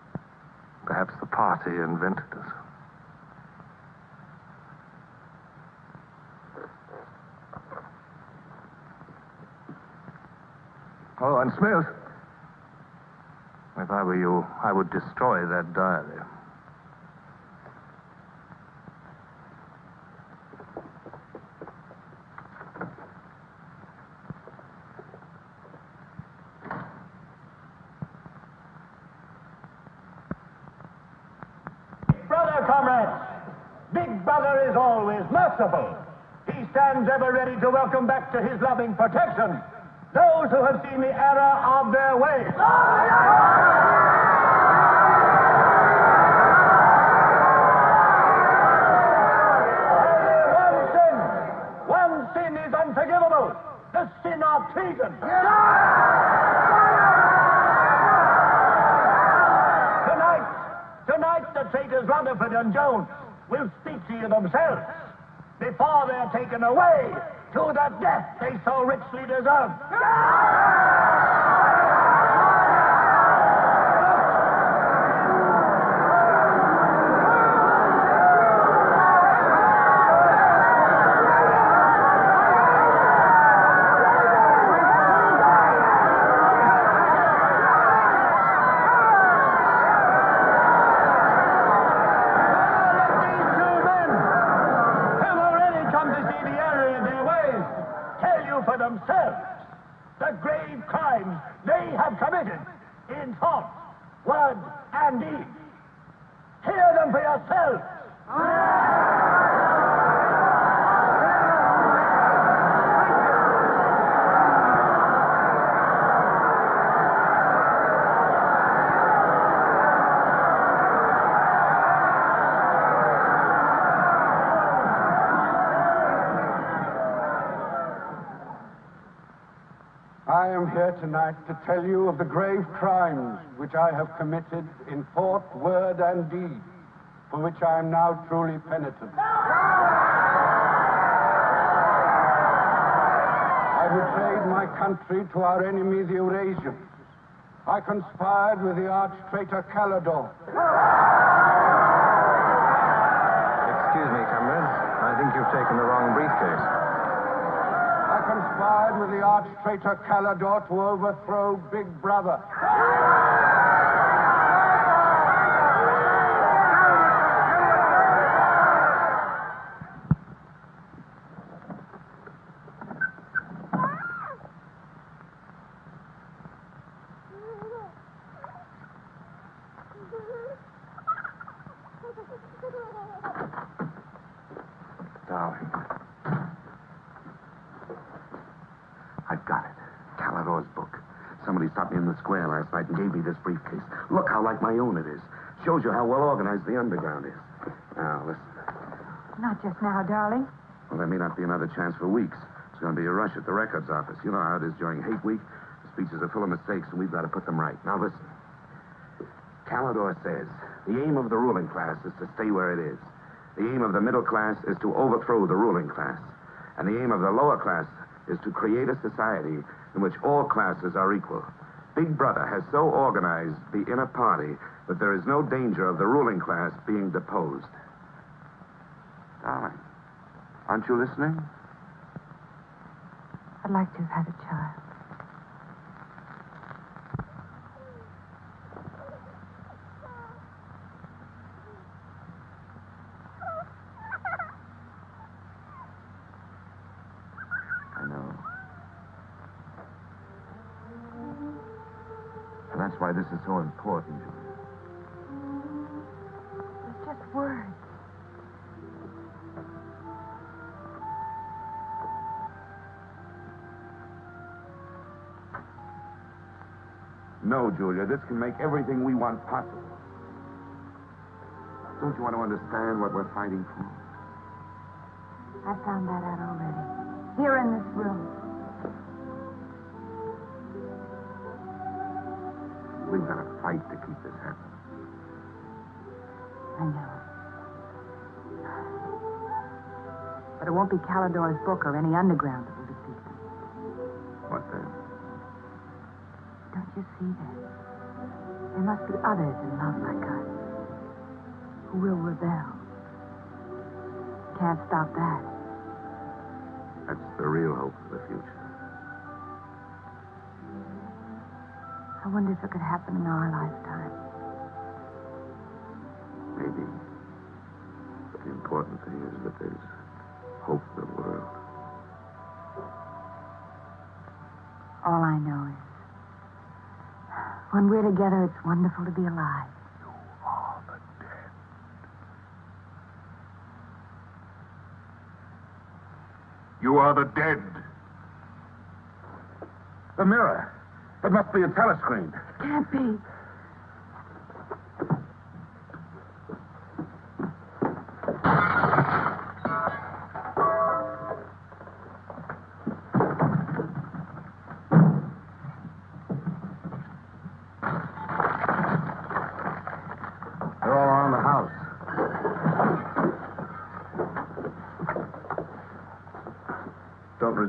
Perhaps the party invented us. Oh, and Smith, if I were you, I would destroy that diary. Brother, comrades, Big Brother is always merciful. He stands ever ready to welcome back to his loving protection those who have seen the error of their ways. Only one sin is unforgivable. The the sin of treason. Tonight, the traitors Rutherford and Jones will speak to you themselves before they're taken away to the death they so richly deserve. Themselves the grave crimes they have committed in thought, word, and deed. Hear them for yourselves. I am here tonight to tell you of the grave crimes which I have committed in thought, word, and deed, for which I am now truly penitent. I betrayed my country to our enemy, the Eurasians. I conspired with the arch-traitor Calidore. Excuse me, comrade. I think you've taken the wrong briefcase. I conspired with the arch-traitor Calidore to overthrow Big Brother. Darling. I've got it. Calidore's book. Somebody stopped me in the square last night and gave me this briefcase. Look how like my own it is. Shows you how well organized the underground is. Now, listen. Not just now, darling. Well, there may not be another chance for weeks. It's going to be a rush at the records office. You know how it is during hate week. The speeches are full of mistakes, and we've got to put them right. Now, listen. Calidore says the aim of the ruling class is to stay where it is. The aim of the middle class is to overthrow the ruling class. And the aim of the lower class is to create a society in which all classes are equal. Big Brother has so organized the inner party that there is no danger of the ruling class being deposed. Darling, aren't you listening? I'd like to have had a child. I know. And that's why this is so important, Julia. It's just words. No, Julia, this can make everything we want possible. Don't you want to understand what we're fighting for? I found that out already. Here in this room. We've got to fight to keep this happening. I know. But it won't be Calidore's book or any underground that will defeat them. What then? Don't you see that? There must be others in love like us who will rebel. Can't stop that. That's the real hope for the future. I wonder if it could happen in our lifetime. Maybe. But the important thing is that there's hope for the world. All I know is when we're together, it's wonderful to be alive. You are the dead. You are the dead. The mirror. It must be a telescreen. Can't be.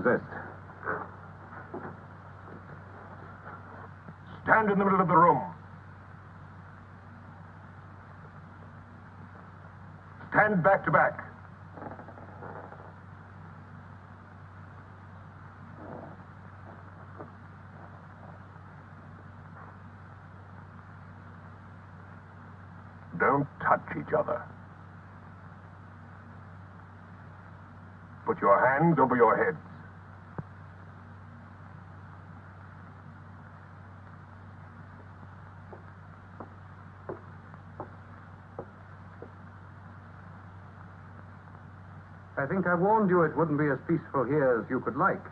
exist. Stand in the middle of the room. Stand back to back. Don't touch each other. Put your hands over your heads. I think I warned you it wouldn't be as peaceful here as you could like.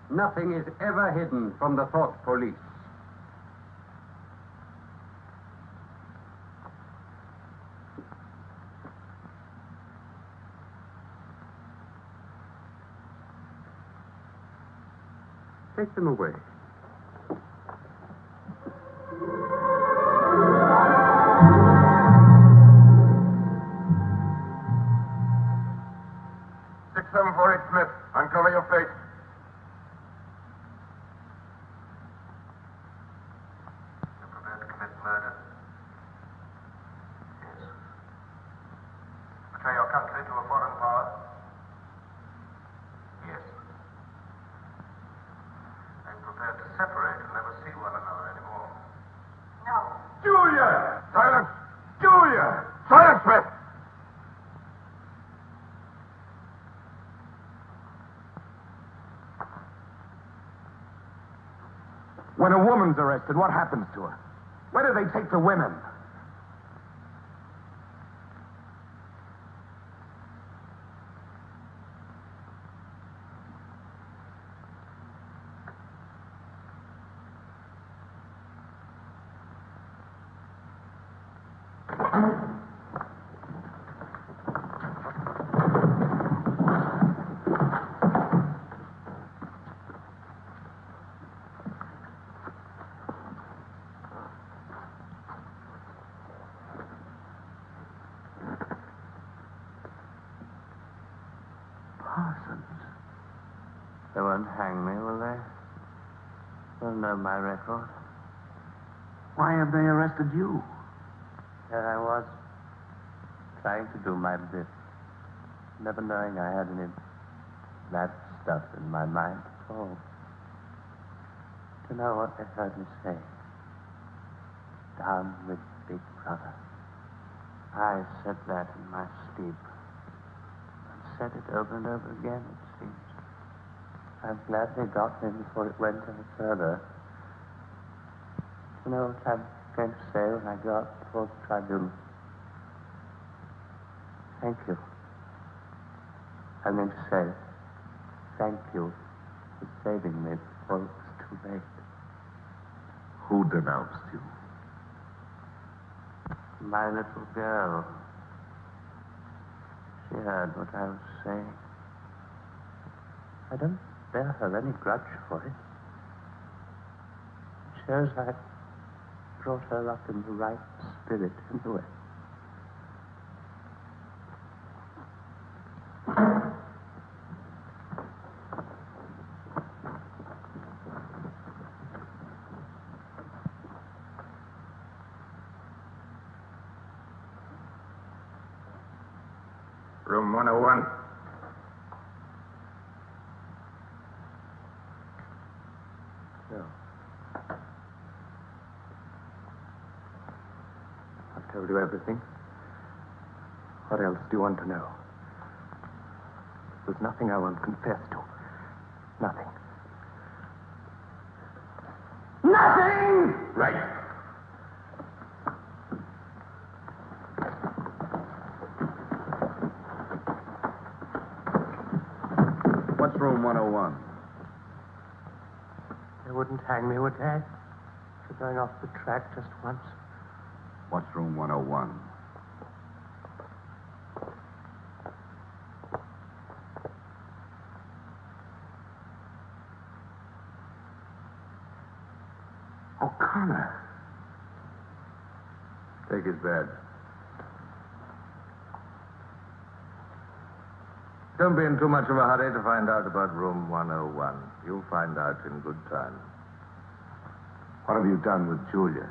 Nothing is ever hidden from the thought police. Take them away. Smith, uncover your face. You're prepared to commit murder? Yes. Betray your country to a foreign power? Yes. Are you prepared to separate and never see one another anymore? No. Julia! Silence! Julia! Silence, Smith! When a woman's arrested, what happens to her? Where do they take the women? They won't hang me, will they? They'll know my record. Why have they arrested you? Here I was, trying to do my bit, never knowing I had any bad stuff in my mind at all. Do you know what they heard me say? Down with Big Brother. I said that in my sleep. And said it over and over again, it seems. I'm glad they got me before it went any further. You know what I'm going to say when I go up before the tribunal? Thank you. I'm going to say thank you for saving me before it was too late. Who denounced you? My little girl. She heard what I was saying. I don't bear her any grudge for it. It shows I brought her up in the right spirit anyway. Room 101. No. I've told you everything. What else do you want to know? There's nothing I won't confess to. Nothing. Nothing! Right. What's room 101? They wouldn't hang me, would they? For going off the track just once. What's room 101? O'Connor. Take his badge. Don't be in too much of a hurry to find out about room 101. You'll find out in good time. What have you done with Julia?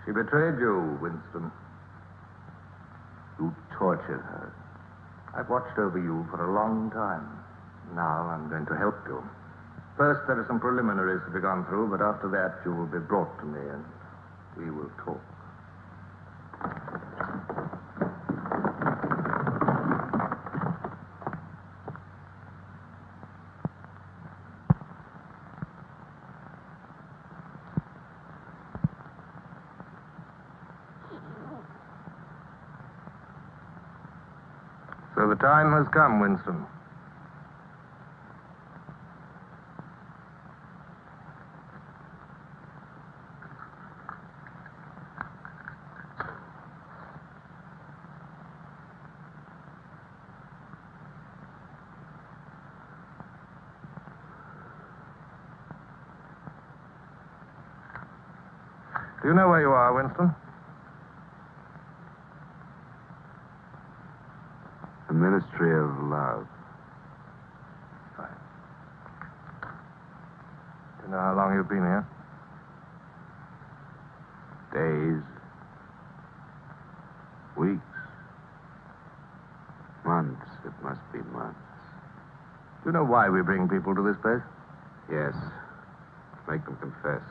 She betrayed you, Winston. You tortured her. I've watched over you for a long time. Now I'm going to help you. First, there are some preliminaries to be gone through, but after that, you will be brought to me and we will talk. So the time has come, Winston. Do you know where you are, Winston? The Ministry of Love. Fine. Do you know how long you've been here? Days. Weeks. Months. It must be months. Do you know why we bring people to this place? Yes. Make them confess.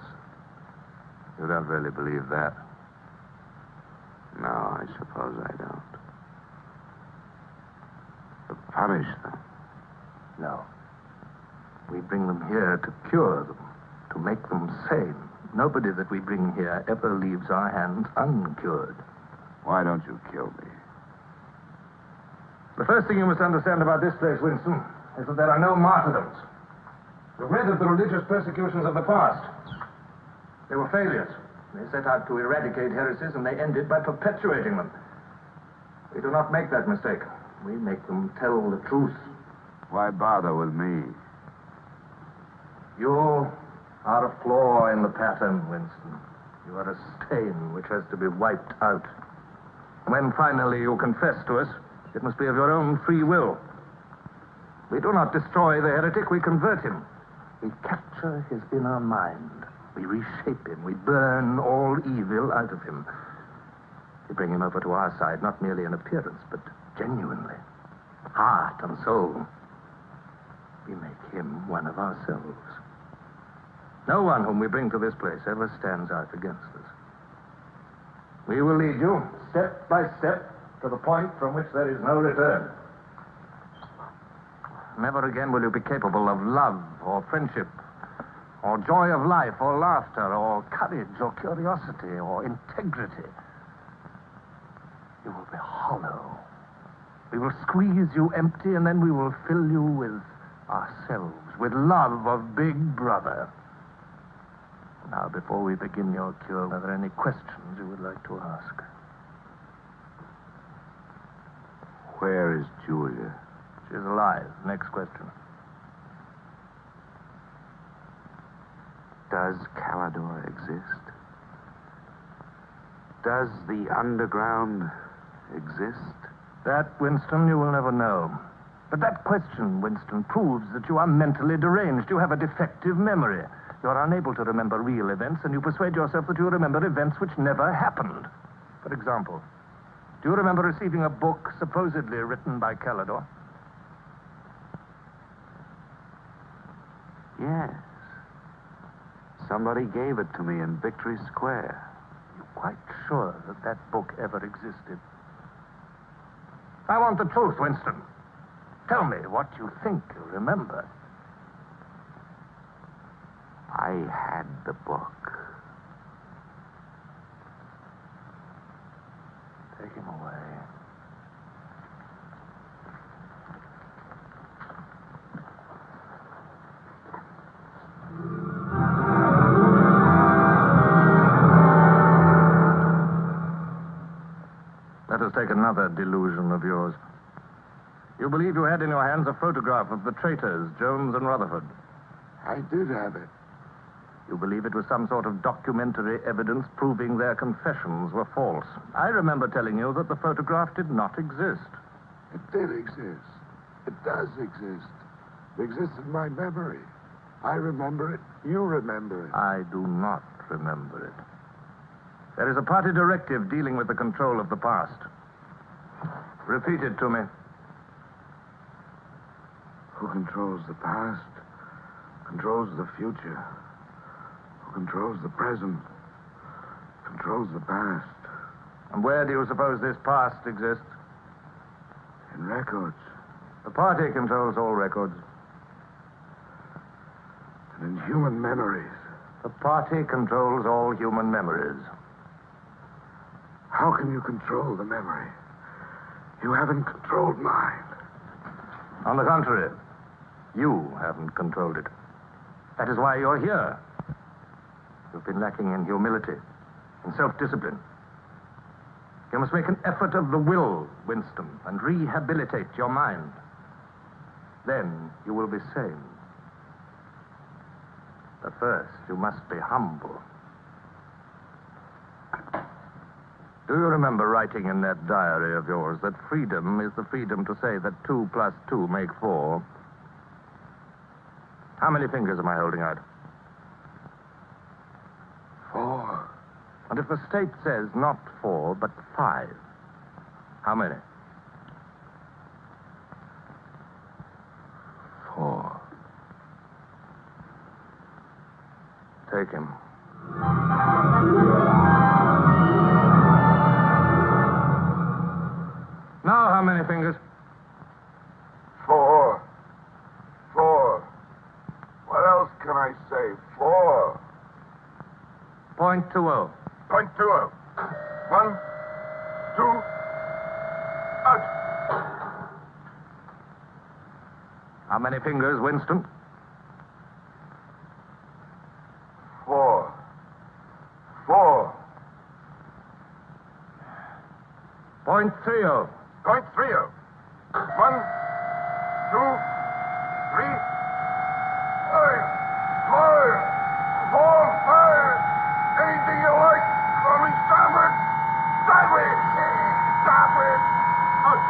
You don't really believe that. No, I suppose I don't. To punish them. No. We bring them here to cure them, to make them sane. Nobody that we bring here ever leaves our hands uncured. Why don't you kill me? The first thing you must understand about this place, Winston, is that there are no martyrdoms. You've read of the religious persecutions of the past. They were failures. They set out to eradicate heresies, and they ended by perpetuating them. We do not make that mistake. We make them tell the truth. Why bother with me? You are a flaw in the pattern, Winston. You are a stain which has to be wiped out. When finally you confess to us, it must be of your own free will. We do not destroy the heretic, we convert him. We capture his inner mind. We reshape him. We burn all evil out of him. We bring him over to our side, not merely in appearance, but genuinely. Heart and soul. We make him one of ourselves. No one whom we bring to this place ever stands out against us. We will lead you, step by step, to the point from which there is no return. Never again will you be capable of love or friendship, or joy of life, or laughter, or courage, or curiosity, or integrity. You will be hollow. We will squeeze you empty, and then we will fill you with ourselves, with love of Big Brother. Now, before we begin your cure, are there any questions you would like to ask? Where is Julia? She's alive. Next question. Does Calidor exist? Does the underground exist? That, Winston, you will never know. But that question, Winston, proves that you are mentally deranged. You have a defective memory. You are unable to remember real events, and you persuade yourself that you remember events which never happened. For example, do you remember receiving a book supposedly written by Calidor? Yes. Somebody gave it to me in Victory Square. You're quite sure that that book ever existed? I want the truth, Winston. Tell me what you think you remember. I had the book. Take him away. Let us take another delusion of yours. You believe you had in your hands a photograph of the traitors, Jones and Rutherford. I did have it. You believe it was some sort of documentary evidence proving their confessions were false. I remember telling you that the photograph did not exist. It did exist. It does exist. It exists in my memory. I remember it. You remember it. I do not remember it. There is a party directive dealing with the control of the past. Repeat it to me. Who controls the past controls the future. Who controls the present controls the past. And where do you suppose this past exists? In records. The party controls all records. And in human memories. The party controls all human memories. How can you control the memory? You haven't controlled mine. On the contrary, you haven't controlled it. That is why you're here. You've been lacking in humility, in self-discipline. You must make an effort of the will, Winston, and rehabilitate your mind. Then you will be sane. But first, you must be humble. Do you remember writing in that diary of yours that freedom is the freedom to say that 2 plus 2 make 4? How many fingers am I holding out? 4. And if the state says not 4, but 5, how many? 4. Take him. Now, how many fingers? 4. 4. What else can I say? 4. .20. 0.20. 1, 2, out. How many fingers, Winston? 4. 4. .30. 0.30. 1, 2, 3, 4, 5. Anything you like. Call me Starboard. Starboard. Starboard. Out.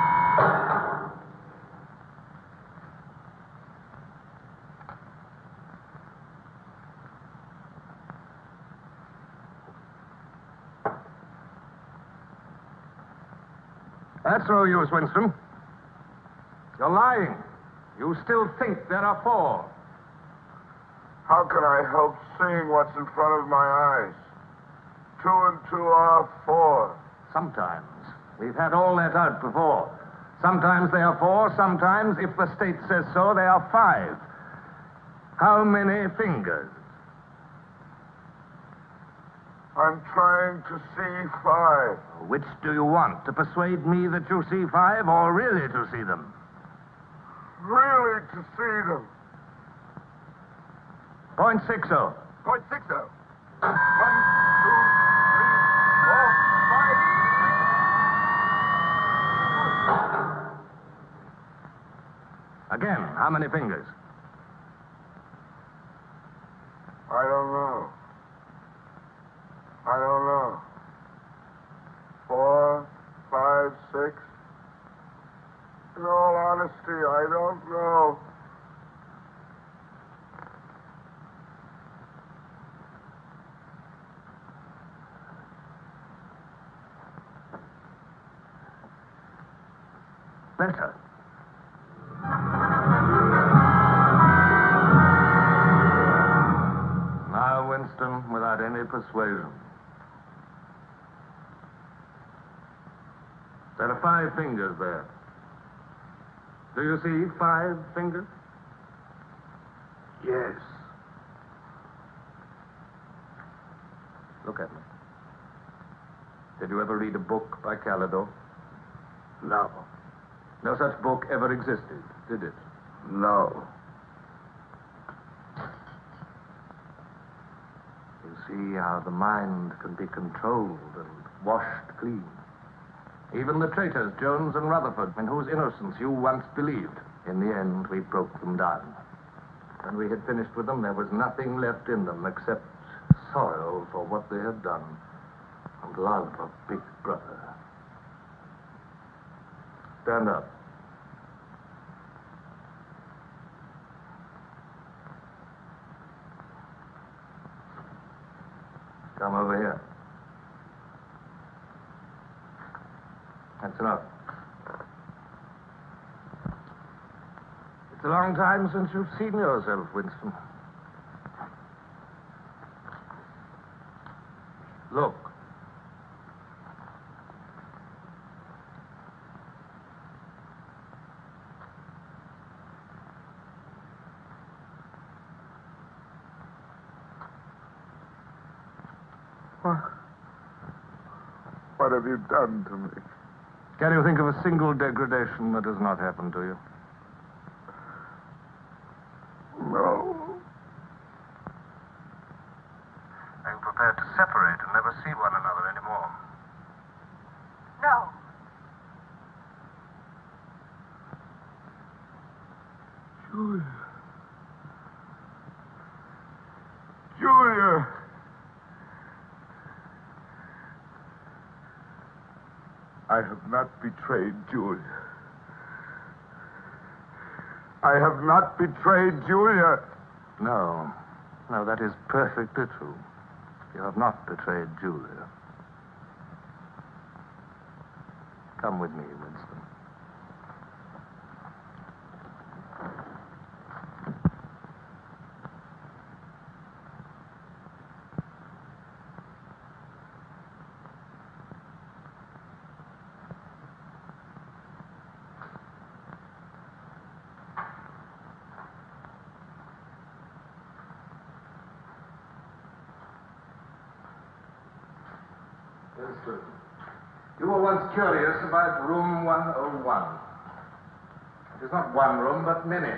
That's no use, Winston. You're lying. You still think there are 4. How can I help seeing what's in front of my eyes? 2 and 2 are 4. Sometimes. We've had all that out before. Sometimes they are 4, sometimes, if the state says so, they are 5. How many fingers? I'm trying to see 5. Which do you want? To persuade me that you see 5 or really to see them? Really to see them. .60. 0.60. 1, 2, 3, 4, 5. Again, how many fingers? I don't know. I don't know. 4, 5, 6. In all honesty, I don't know. Better. Now, Winston, without any persuasion. There are 5 fingers there. Do you see 5 fingers? Yes. Look at me. Did you ever read a book by Calidore? No. No such book ever existed, did it? No. You see how the mind can be controlled and washed clean. Even the traitors, Jones and Rutherford, in whose innocence you once believed, in the end, we broke them down. When we had finished with them, there was nothing left in them except sorrow for what they had done and love of Big Brother. Stand up. Come over here. That's enough. It's a long time since you've seen yourself, Winston. Look. What have you done to me? Can you think of a single degradation that has not happened to you? No. Are you prepared to separate and never see one another anymore? No. Julia. Julia. I have not betrayed Julia. I have not betrayed Julia. No. No, that is perfectly true. You have not betrayed Julia. Come with me, Winston. Winston, you were once curious about room 101. It is not one room, but many.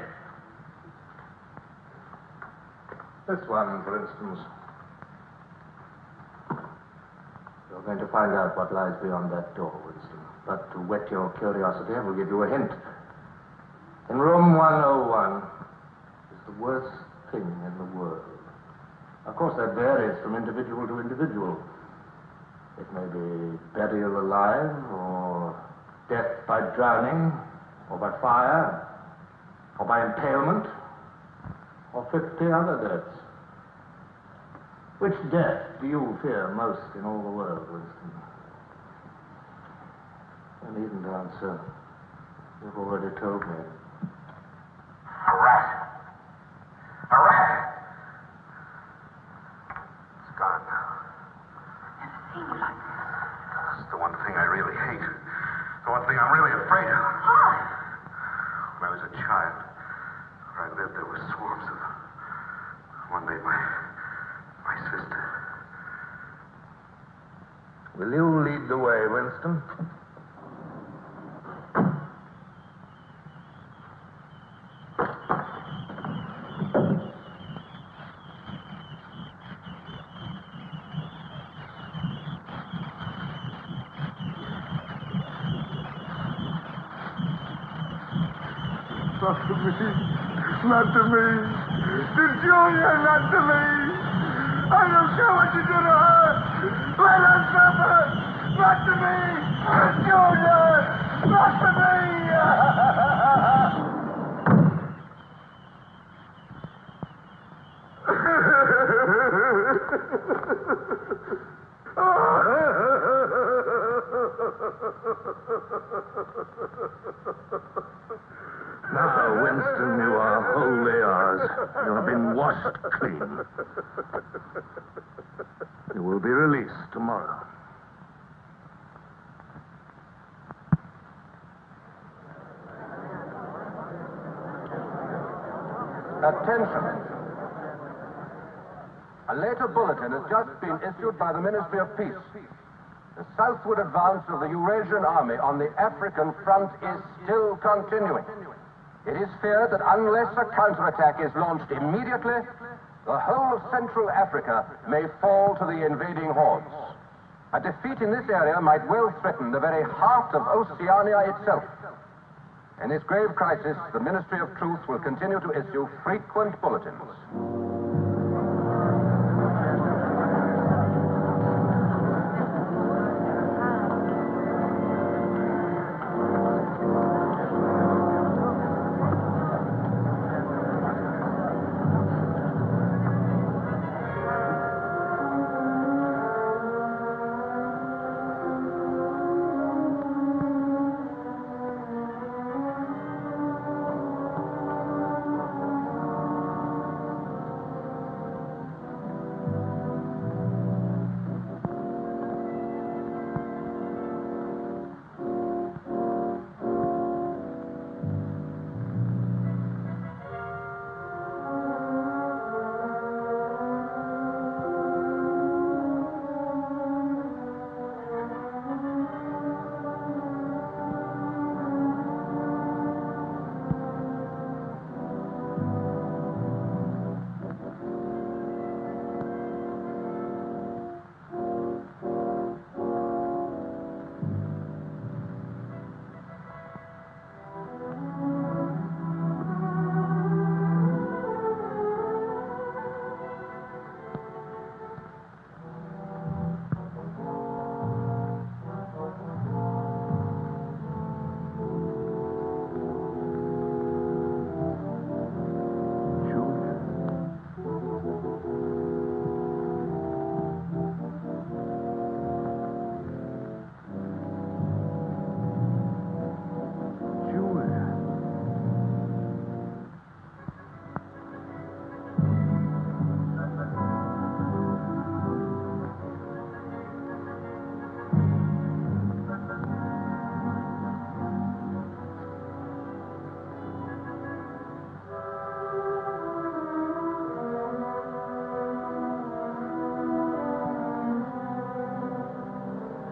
This one, for instance. You're going to find out what lies beyond that door, Winston. But to whet your curiosity, I will give you a hint. In room 101 is the worst thing in the world. Of course, that varies from individual to individual. It may be burial alive, or death by drowning, or by fire, or by impalement, or 50 other deaths. Which death do you fear most in all the world, Winston? You needn't answer. You've already told me. A rat. A rat. It's gone now. It's the one thing I really hate. The one thing I'm really afraid of. When I was a child, where I lived, there were swarms of them. One day, my sister. Will you lead the way, Winston? Not to me. To Julia, not to me. I don't care what you do to her. Let her suffer. Not to me. To Julia, not to Now, Winston, you are wholly ours. You have been washed clean. You will be released tomorrow. Attention. A later bulletin has just been issued by the Ministry of Peace. The southward advance of the Eurasian army on the African front is still continuing. It is feared that unless a counterattack is launched immediately, the whole of Central Africa may fall to the invading hordes. A defeat in this area might well threaten the very heart of Oceania itself. In this grave crisis, the Ministry of Truth will continue to issue frequent bulletins.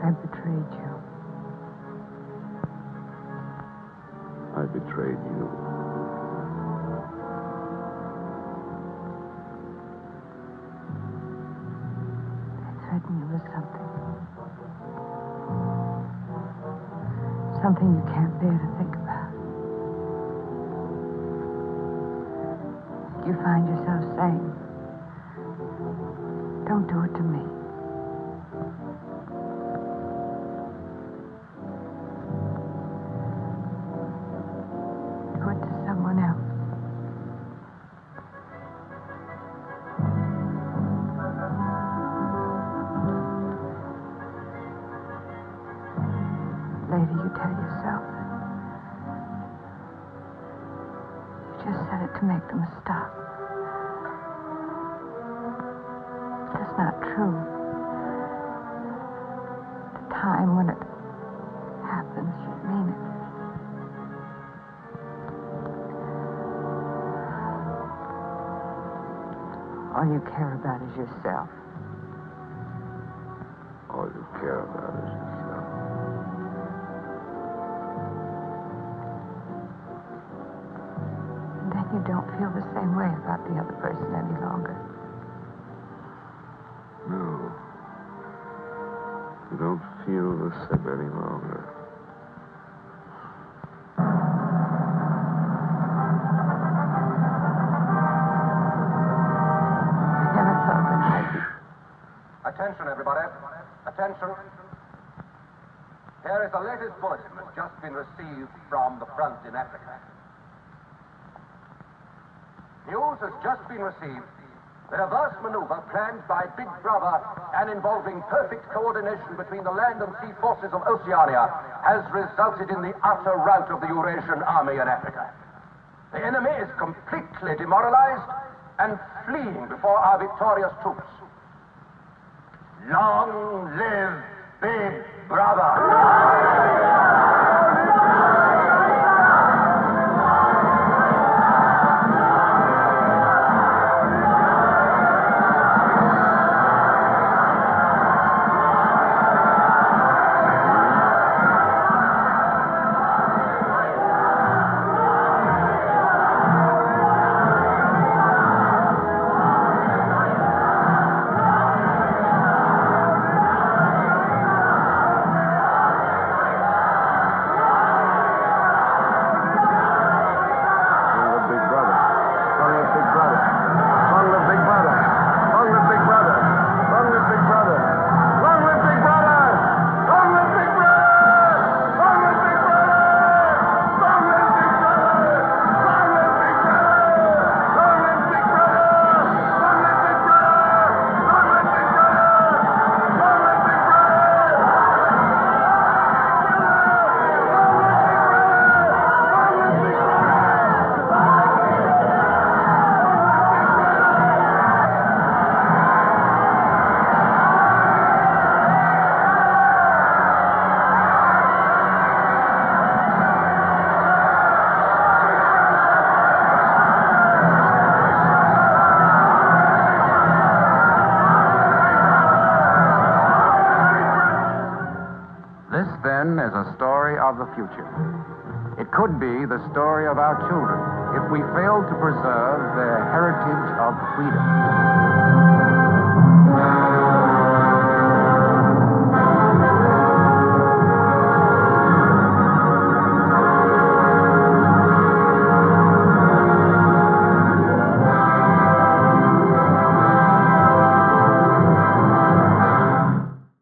I betrayed you. I betrayed you. I threatened you with something. Something you can't bear to think about. You find yourself saying, don't do it to me. Do it to someone else. Later you tell yourself you just said it to make them stop. That's not true. The time when it happens, you mean it. All you care about is yourself. All you care about is yourself. And then you don't feel the same way about the other person any longer. No. You don't feel the same any longer. I never thought that I'd be... Attention, everybody. Attention. Here is the latest bulletin that's just been received from the front in Africa. News has just been received that a vast maneuver planned by Big Brother and involving perfect coordination between the land and sea forces of Oceania has resulted in the utter rout of the Eurasian army in Africa. The enemy is completely demoralized and fleeing before our victorious troops. Long live Big Brother! This, then, is a story of the future. It could be the story of our children if we fail to preserve their heritage of freedom.